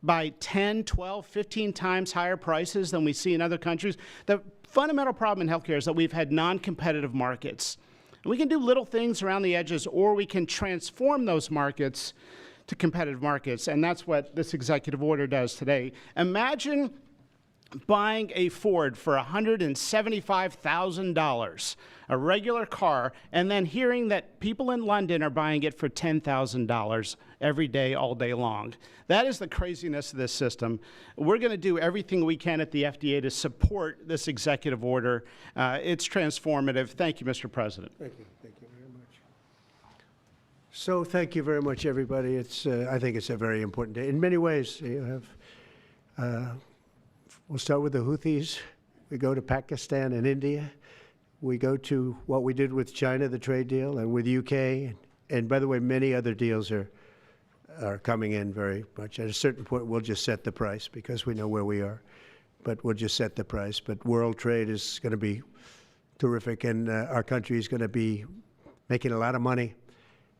by 10, 12, 15 times higher prices than we see in other countries. The fundamental problem in healthcare is that we've had non-competitive markets. And we can do little things around the edges, or we can transform those markets to competitive markets, and that's what this executive order does today. Imagine buying a Ford for $175,000, a regular car, and then hearing that people in London are buying it for $10,000 every day, all day long. That is the craziness of this system. We're going to do everything we can at the FDA to support this executive order. It's transformative. Thank you, Mr. President. Thank you. Thank you very much. So thank you very much, everybody. I think it's a very important day. In many ways, you have, we'll start with the Houthis. We go to Pakistan and India. We go to what we did with China, the trade deal, and with UK. And by the way, many other deals are coming in very much. At a certain point, we'll just set the price because we know where we are. But we'll just set the price. But world trade is going to be terrific, and our country is going to be making a lot of money.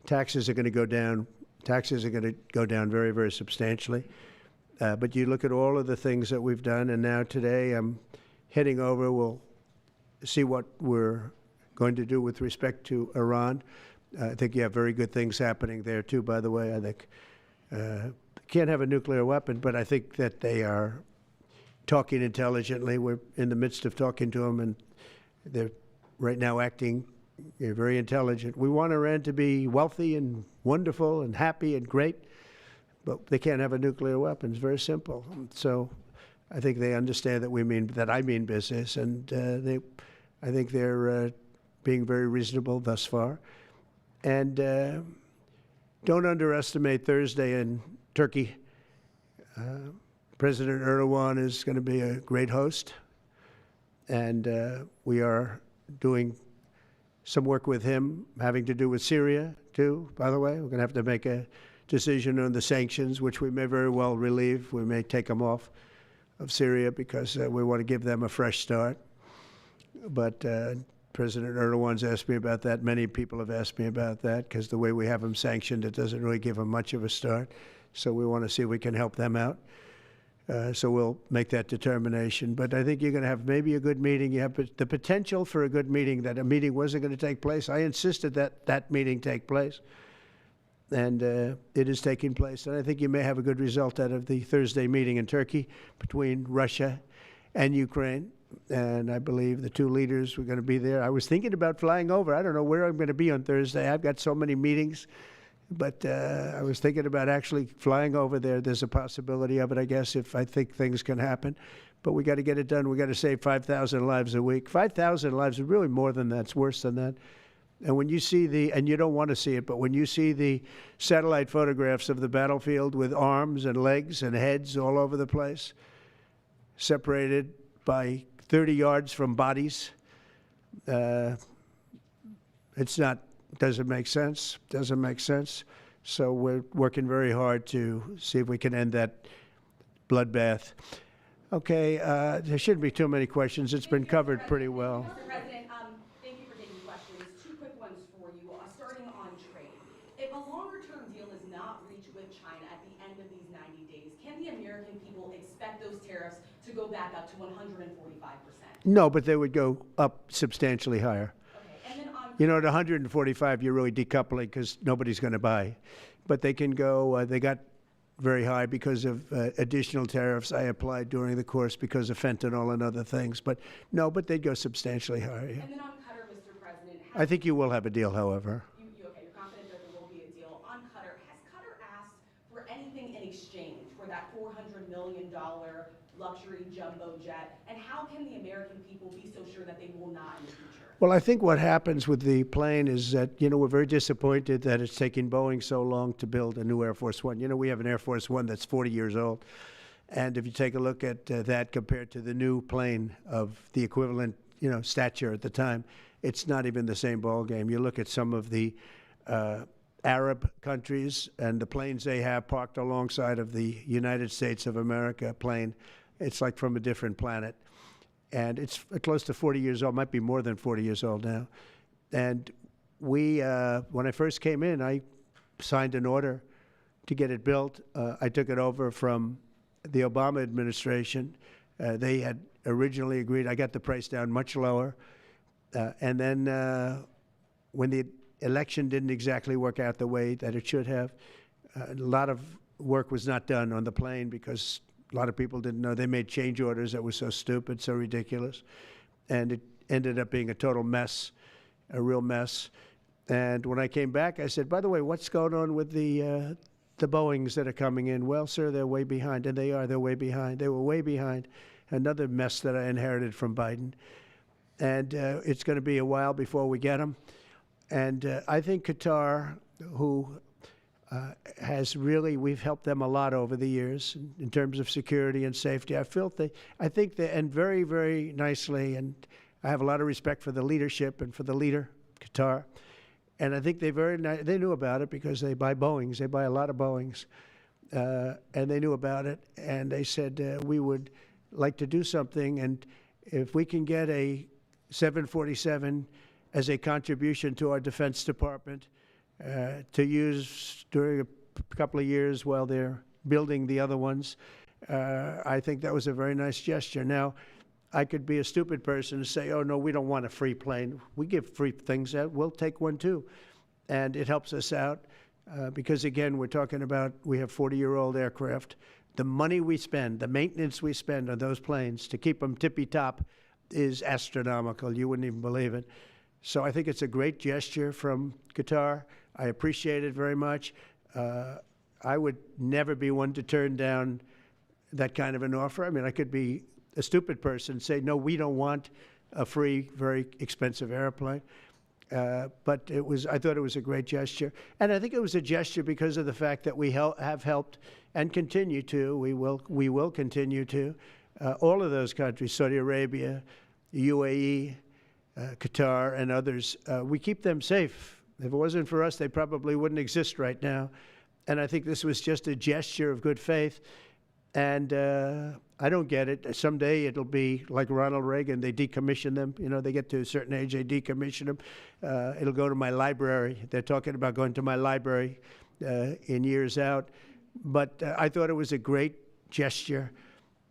Taxes are going to go down. Taxes are going to go down very, very substantially. But you look at all of the things that we've done, and now today I'm heading over. We'll see what we're going to do with respect to Iran. I think you have very good things happening there, too, by the way. I think can't have a nuclear weapon, but I think that they are talking intelligently. We're in the midst of talking to them, and they're right now acting very intelligent. We want Iran to be wealthy and wonderful and happy and great, but they can't have a nuclear weapon. It's very simple. So I think they understand that I mean business, and I think they're being very reasonable thus far. And don't underestimate Thursday in Turkey. President Erdogan is going to be a great host, and we are doing some work with him having to do with Syria, too, by the way. We're going to have to make a decision on the sanctions, which we may very well relieve. We may take them off of Syria because we want to give them a fresh start. But President Erdogan's asked me about that. Many people have asked me about that because the way we have them sanctioned, it doesn't really give them much of a start. So we want to see if we can help them out. So we'll make that determination. But I think you're going to have maybe a good meeting. You have the potential for a good meeting, that a meeting wasn't going to take place. I insisted that that meeting take place. And it is taking place. And I think you may have a good result out of the Thursday meeting in Turkey between Russia and Ukraine. And I believe the two leaders were going to be there. I was thinking about flying over. I don't know where I'm going to be on Thursday. I've got so many meetings. But I was thinking about actually flying over there. There's a possibility of it, I guess, if I think things can happen. But we got to get it done. We got to save 5,000 lives a week. 5,000 lives is really more than that. It's worse than that. And when you see and you don't want to see it, but when you see the satellite photographs of the battlefield with arms and legs and heads all over the place, separated by 30 yards from bodies, doesn't make sense. Doesn't make sense. So we're working very hard to see if we can end that bloodbath. Okay, there shouldn't be too many questions. It's been covered pretty well. Mr. President, thank you for taking questions. Two quick ones for you, starting on trade. If a longer-term deal is not reached with China at the end of these 90 days, can the American people expect those tariffs to go back up to 145%? No, but they would go up substantially higher. Okay, and then You know, at 145, you're really decoupling because nobody's going to buy. But they can go, they got very high because of additional tariffs I applied during the course because of fentanyl and other things. But no, but they'd go substantially higher. Yeah. And then on Qatar, Mr. President, I think you will have a deal, however. you're confident that there will be a deal. On Qatar, has Qatar asked for anything in exchange for that $400 million luxury jumbo jet? And how can the American people be so sure that they will not in the future? Well, I think what happens with the plane is that, we're very disappointed that it's taking Boeing so long to build a new Air Force One. We have an Air Force One that's 40 years old. And if you take a look at that compared to the new plane of the equivalent, stature at the time, it's not even the same ballgame. You look at some of the Arab countries and the planes they have parked alongside of the United States of America plane, it's like from a different planet. And it's close to 40 years old, might be more than 40 years old now. And we, when I first came in, I signed an order to get it built. I took it over from the Obama administration. They had originally agreed. I got the price down much lower. And then when the election didn't exactly work out the way that it should have, a lot of work was not done on the plane because a lot of people didn't know. They made change orders that were so stupid, so ridiculous. And it ended up being a total mess, a real mess. And when I came back, I said, by the way, what's going on with the Boeings that are coming in? Well, sir, they're way behind. And they are. They're way behind. They were way behind. Another mess that I inherited from Biden. And it's going to be a while before we get them. And I think Qatar, who has really, we've helped them a lot over the years in terms of security and safety. I think they, and very, very nicely, and I have a lot of respect for the leadership and for the leader, Qatar. And I think they knew about it because they buy Boeings. They buy a lot of Boeings. And they knew about it. And they said, we would like to do something. And if we can get a 747 as a contribution to our Defense Department to use during a couple of years while they're building the other ones, I think that was a very nice gesture. Now, I could be a stupid person and say, oh, no, we don't want a free plane. We give free things out. We'll take one, too. And it helps us out because, again, we're talking about we have 40-year-old aircraft. The money we spend, the maintenance we spend on those planes to keep them tippy-top is astronomical. You wouldn't even believe it. So I think it's a great gesture from Qatar. I appreciate it very much. I would never be one to turn down that kind of an offer. I mean, I could be a stupid person say, no, we don't want a free, very expensive airplane. But I thought it was a great gesture. And I think it was a gesture because of the fact that we have helped and continue to, we will continue to, all of those countries, Saudi Arabia, UAE, Qatar, and others. We keep them safe. If it wasn't for us, they probably wouldn't exist right now. And I think this was just a gesture of good faith. And I don't get it. Someday it'll be like Ronald Reagan. They decommission them. You know, they get to a certain age, they decommission them. It'll go to my library. They're talking about going to my library in years out. But I thought it was a great gesture.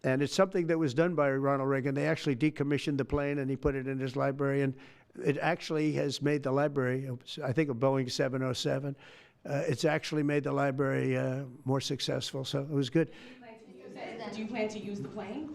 And it's something that was done by Ronald Reagan. They actually decommissioned the plane, and he put it in his library. And it actually has made the library, I think, a Boeing 707. It's actually made the library more successful. So it was good. Do you plan to use the plane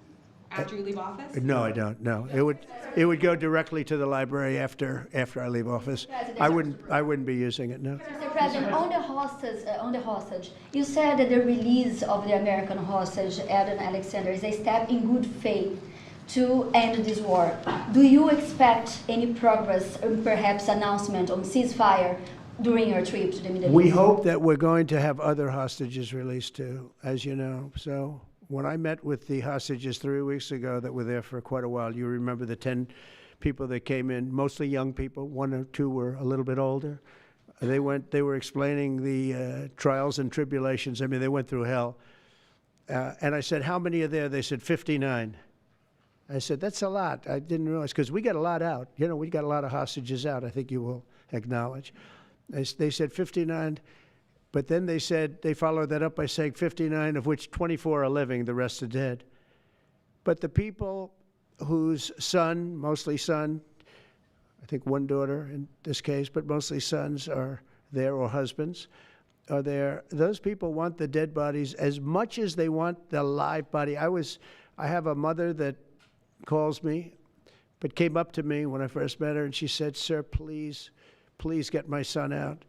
after you leave office? No, I don't. No, it would go directly to the library after I leave office. I wouldn't be using it. No. Mr. President, on the hostage, you said that the release of the American hostage, Eden Alexander, is a step in good faith to end this war. Do you expect any progress, or perhaps announcement on ceasefire during your trip to the Middle East? We hope that we're going to have other hostages released too, as you know. So when I met with the hostages 3 weeks ago that were there for quite a while, you remember the 10 people that came in, mostly young people. 1 or 2 were a little bit older. They were explaining the trials and tribulations. I mean, they went through hell. And I said, how many are there? They said 59. I said, that's a lot. I didn't realize, because we got a lot out. You know, we got a lot of hostages out, I think you will acknowledge. They said 59, but then they said, they followed that up by saying 59, of which 24 are living, the rest are dead. But the people whose son, mostly son, I think 1 daughter in this case, but mostly sons are there, or husbands are there, those people want the dead bodies as much as they want the live body. I have a mother that calls me, but came up to me when I first met her, and she said, sir, please get my son out.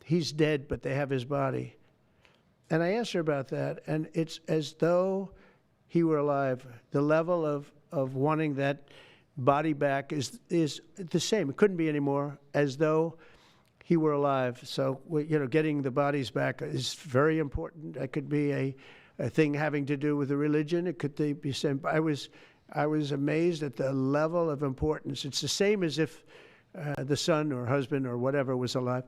He's dead, but they have his body. And I asked her about that, and it's as though he were alive. The level of wanting that body back is the same. It couldn't be any more, as though he were alive. So, you know, getting the bodies back is very important. That could be a thing having to do with the religion. It could be same. I was amazed at the level of importance. It's the same as if the son or husband or whatever was alive.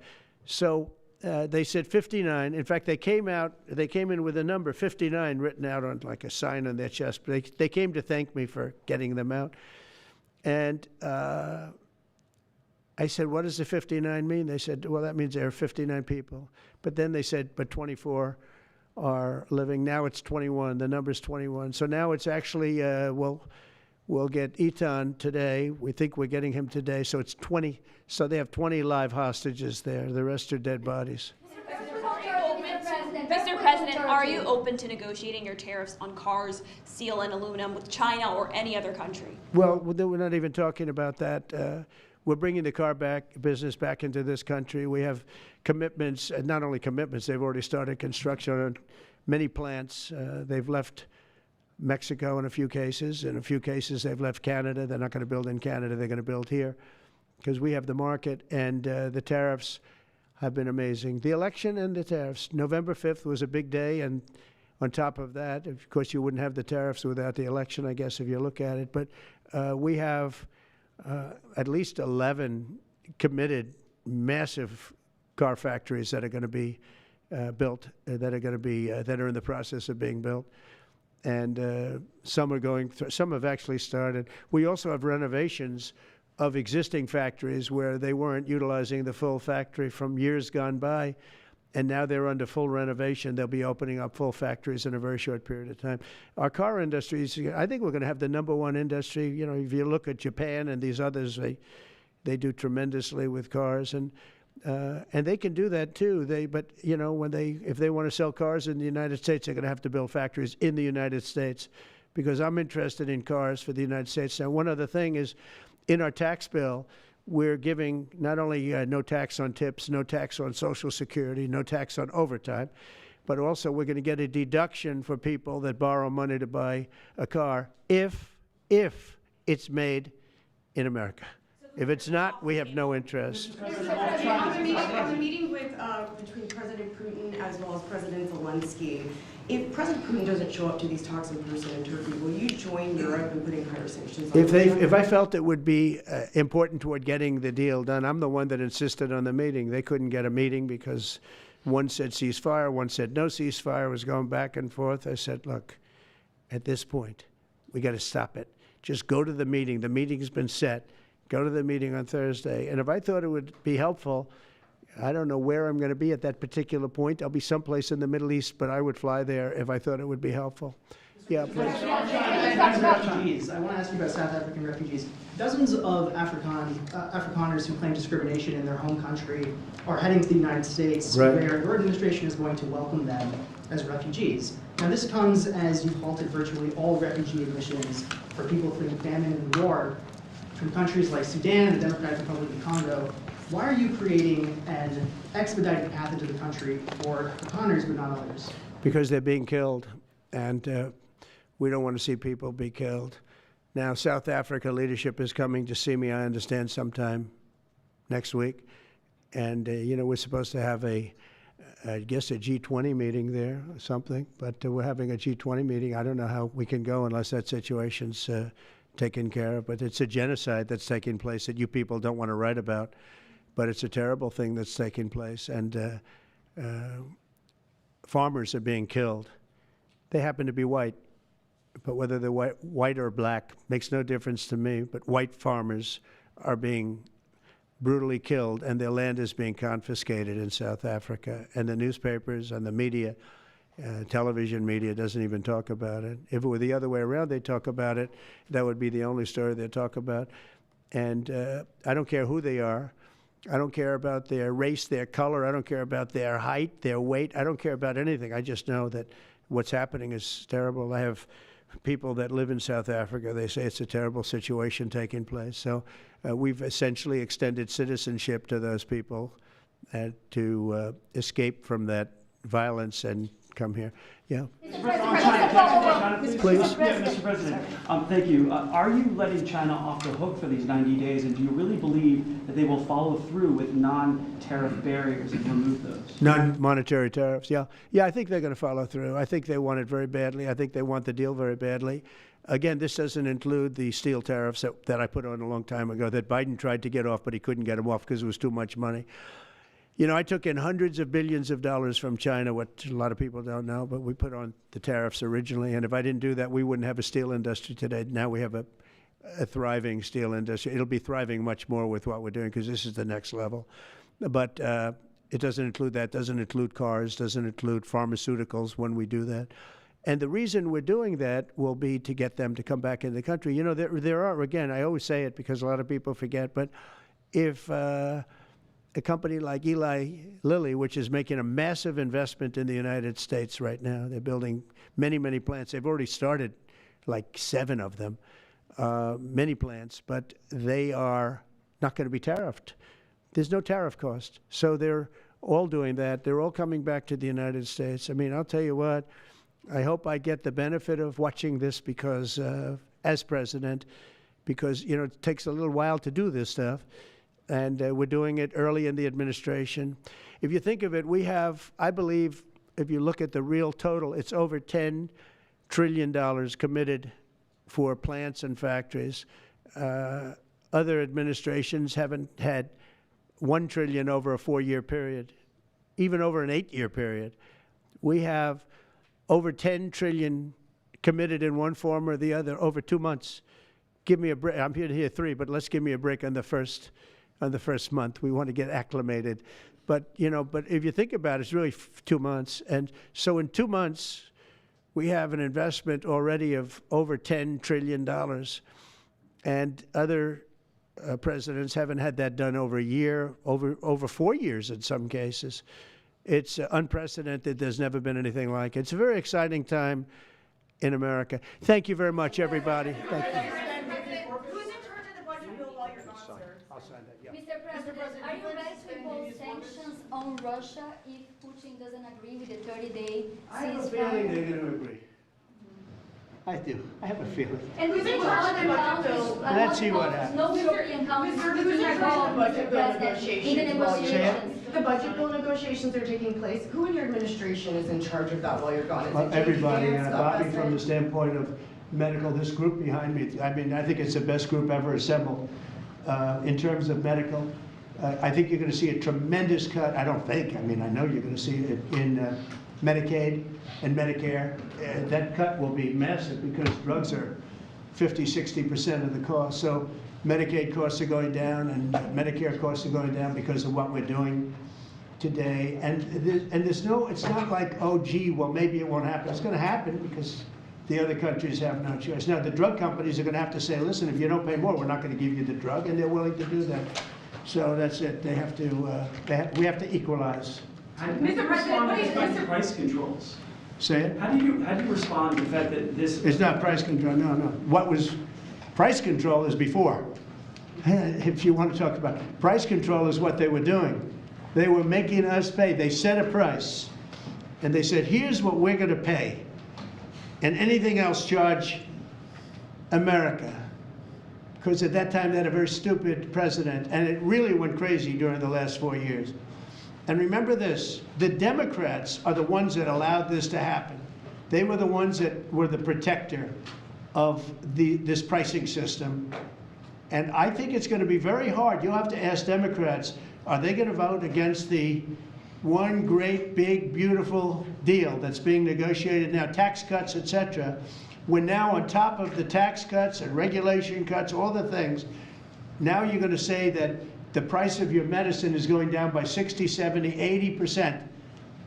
So they said 59. In fact, they came in with a number 59 written out on like a sign on their chest. But they came to thank me for getting them out. And I said, what does the 59 mean? They said, well, that means there are 59 people. But then they said, but 24 are living. Now it's 21. The number's 21. So now it's actually, we'll get Etan today. We think we're getting him today. So it's 20. So they have 20 live hostages there. The rest are dead bodies. Mr. President, are you open to negotiating your tariffs on cars, steel, and aluminum with China or any other country? Well, we're not even talking about that. We're bringing the car business back into this country. We have commitments, and not only commitments, they've already started construction on many plants. They've left Mexico in a few cases. In a few cases, they've left Canada. They're not going to build in Canada. They're going to build here because we have the market. And the tariffs have been amazing. The election and the tariffs. November 5th was a big day, and on top of that, of course, you wouldn't have the tariffs without the election, I guess, if you look at it. But we have at least 11 committed massive car factories that are going to be built, that are in the process of being built. And some are going through, some have actually started. We also have renovations of existing factories where they weren't utilizing the full factory from years gone by, and now they're under full renovation. They'll be opening up full factories in a very short period of time. Our car industries, I think we're going to have the #1 industry. You know, if you look at Japan and these others, they do tremendously with cars, and they can do that too. But you know, if they want to sell cars in the United States, they're going to have to build factories in the United States, because I'm interested in cars for the United States. Now, one other thing is, in our tax bill, we're giving not only no tax on tips, no tax on Social Security, no tax on overtime, but also we're going to get a deduction for people that borrow money to buy a car if it's made in America. If it's not, we have no interest. On the meeting between President Putin as well as President Zelensky, if President Putin doesn't show up to these talks in person in Turkey, will you join Europe in putting higher sanctions on Russia? If I felt it would be important toward getting the deal done, I'm the one that insisted on the meeting. They couldn't get a meeting because one said ceasefire, one said no ceasefire. It was going back and forth. I said, look, at this point, we got to stop it. Just go to the meeting. The meeting's been set. Go to the meeting on Thursday. And if I thought it would be helpful, I don't know where I'm going to be at that particular point. I'll be someplace in the Middle East, but I would fly there if I thought it would be helpful. Yeah, please. Refugees. I want to ask you about South African refugees. Dozens of Afrikaners who claim discrimination in their home country are heading to the United States, right, where your administration is going to welcome them as refugees. Now, this comes as you've halted virtually all refugee admissions for people fleeing famine and war from countries like Sudan and the Democratic Republic of Congo. Why are you creating an expedited path into the country for Afrikaners but not others? Because they're being killed, and we don't want to see people be killed. Now, South Africa leadership is coming to see me, I understand, sometime next week. And, you know, we're supposed to have I guess a G20 meeting there or something, but we're having a G20 meeting. I don't know how we can go unless that situation's taken care of, but it's a genocide that's taking place that you people don't want to write about, but it's a terrible thing that's taking place, and farmers are being killed. They happen to be white, but whether they're white or black makes no difference to me, but white farmers are being brutally killed, and their land is being confiscated in South Africa, and the newspapers and the media, television media doesn't even talk about it. If it were the other way around, they'd talk about it. That would be the only story they'd talk about. And I don't care who they are. I don't care about their race, their color. I don't care about their height, their weight. I don't care about anything. I just know that what's happening is terrible. I have people that live in South Africa. They say it's a terrible situation taking place. So we've essentially extended citizenship to those people to escape from that violence and come here. Yeah. Please. Mr. President, thank you. Are you letting China off the hook for these 90 days, and do you really believe that they will follow through with non-tariff barriers and remove those? Non-monetary tariffs, yeah. Yeah, I think they're going to follow through. I think they want it very badly. I think they want the deal very badly. Again, this doesn't include the steel tariffs that I put on a long time ago that Biden tried to get off, but he couldn't get them off because it was too much money. You know, I took in hundreds of billions of dollars from China, what a lot of people don't know, but we put on the tariffs originally. And if I didn't do that, we wouldn't have a steel industry today. Now we have a thriving steel industry. It'll be thriving much more with what we're doing because this is the next level. But it doesn't include that, doesn't include cars, doesn't include pharmaceuticals when we do that. And the reason we're doing that will be to get them to come back in the country. You know, there are, again, I always say it because a lot of people forget, but if a company like Eli Lilly, which is making a massive investment in the United States right now. They're building many, many plants. They've already started like 7 of them, many plants, but they are not going to be tariffed. There's no tariff cost. So they're all doing that. They're all coming back to the United States. I mean, I'll tell you what, I hope I get the benefit of watching this because, as president, because, you know, it takes a little while to do this stuff. and we're doing it early in the administration. If you think of it, we have, I believe, if you look at the real total, it's over $10 trillion committed for plants and factories. Other administrations haven't had $1 trillion over a 4-year period, even over an 8-year period. We have over $10 trillion committed in one form or the other over 2 months. Give me a break. I'm here to hear 3, but let's give me a break on the first month. We want to get acclimated. But, you know, but if you think about it, it's really 2 months. And so in 2 months, we have an investment already of over $10 trillion. And other presidents haven't had that done over a year, over 4 years in some cases. It's unprecedented. There's never been anything like it. It's a very exciting time in America. Thank you very much, everybody. Thank you. Who's in charge of the budget bill while you're gone, sir? I'll sign that, yeah. Mr. President, are you ready to impose sanctions on Russia if Putin doesn't agree with the 30-day I have a feeling ceasefire? they're going to agree. I do. I have a feeling. And within other countries, Let's see what happens. no European countries Mr. who's involved, Budget Mr. bill President, in the negotiations. negotiations. The budget bill negotiations are taking place. Who in your administration is in charge of that while you're gone? Is it J.D. Everybody, Vance, Bobby, Scott from the Bessent? standpoint of medical, this group behind me, I mean, I think it's the best group ever assembled in terms of medical. I think you're going to see a tremendous cut. I don't think, I mean, I know you're going to see it in Medicaid and Medicare. That cut will be massive because drugs are 50–60% of the cost. So Medicaid costs are going down and Medicare costs are going down because of what we're doing today. And there's no, it's not like, oh, gee, well, maybe it won't happen. It's going to happen because the other countries have no choice. Now, the drug companies are going to have to say, listen, if you don't pay more, we're not going to give you the drug, and they're willing to do that. So that's it. They have to, we have to equalize. How do you respond to the fact that price controls? Say it? How do you respond to the fact that this? It's not price control, no, no. What was, price control is before. If you want to talk about, price control is what they were doing. They were making us pay. They set a price, and they said, here's what we're going to pay, and anything else charge America. Because at that time, they had a very stupid president, and it really went crazy during the last 4 years. And remember this, the Democrats are the ones that allowed this to happen. They were the ones that were the protector of this pricing system. And I think it's going to be very hard. You'll have to ask Democrats, are they going to vote against the one great, big, beautiful deal that's being negotiated now, tax cuts, et cetera? We're now on top of the tax cuts and regulation cuts, all the things. Now you're going to say that the price of your medicine is going down by 60, 70, 80%.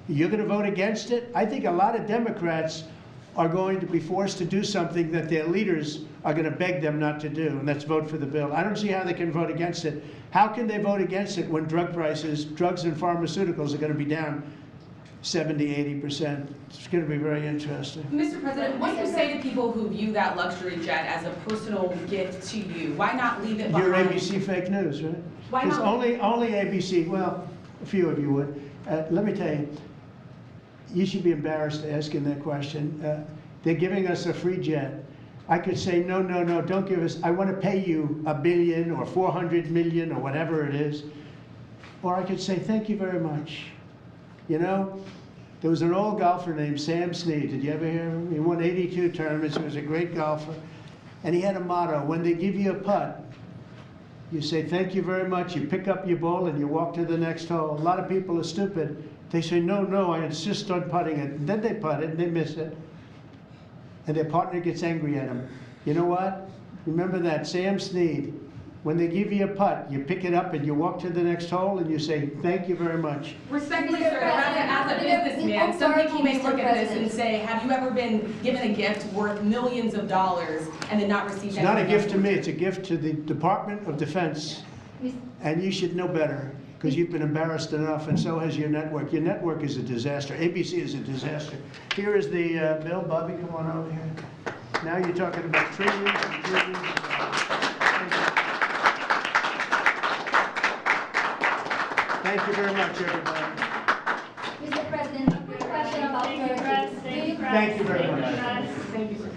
You're going to vote against it? I think a lot of Democrats are going to be forced to do something that their leaders are going to beg them not to do, and that's vote for the bill. I don't see how they can vote against it. How can they vote against it when drug prices, drugs and pharmaceuticals are going to be down 70, 80%? It's going to be very interesting. Mr. President, what do you say to people who view that luxury jet as a personal gift to you? Why not leave it behind? You're ABC fake news, right? Why Because not? only ABC, well, a few of you would. Let me tell you, you should be embarrassed asking that question. They're giving us a free jet. I could say, no, no, no, don't give us, I want to pay you $1 billion or 400 million or whatever it is. Or I could say, thank you very much. You know, there was an old golfer named Sam Snead. Did you ever hear of him? He won 82 tournaments. He was a great golfer. And he had a motto, when they give you a putt, you say, thank you very much. You pick up your ball and you walk to the next hole. A lot of people are stupid. They say, no, no, I insist on putting it. And then they putt it and they miss it. And their partner gets angry at them. You know what? Remember that, Sam Snead. When they give you a putt, you pick it up and you walk to the next hole and you say, thank you very much. Respectfully, sir, as a businessman, some people may look at this and say, have you ever been given a gift worth millions of dollars and then not received It's anything? not a gift to me, it's a gift to the Department of Defense. And you should know better, because you've been embarrassed enough, and so has your network. Your network is a disaster. ABC is a disaster. Here is the bill. Bobby, come on over here. Now you're talking about trillions and trillions of dollars. Thank you very much, everybody. Mr. President, a quick question about Turkey. Thank you very much. Thank you, sir.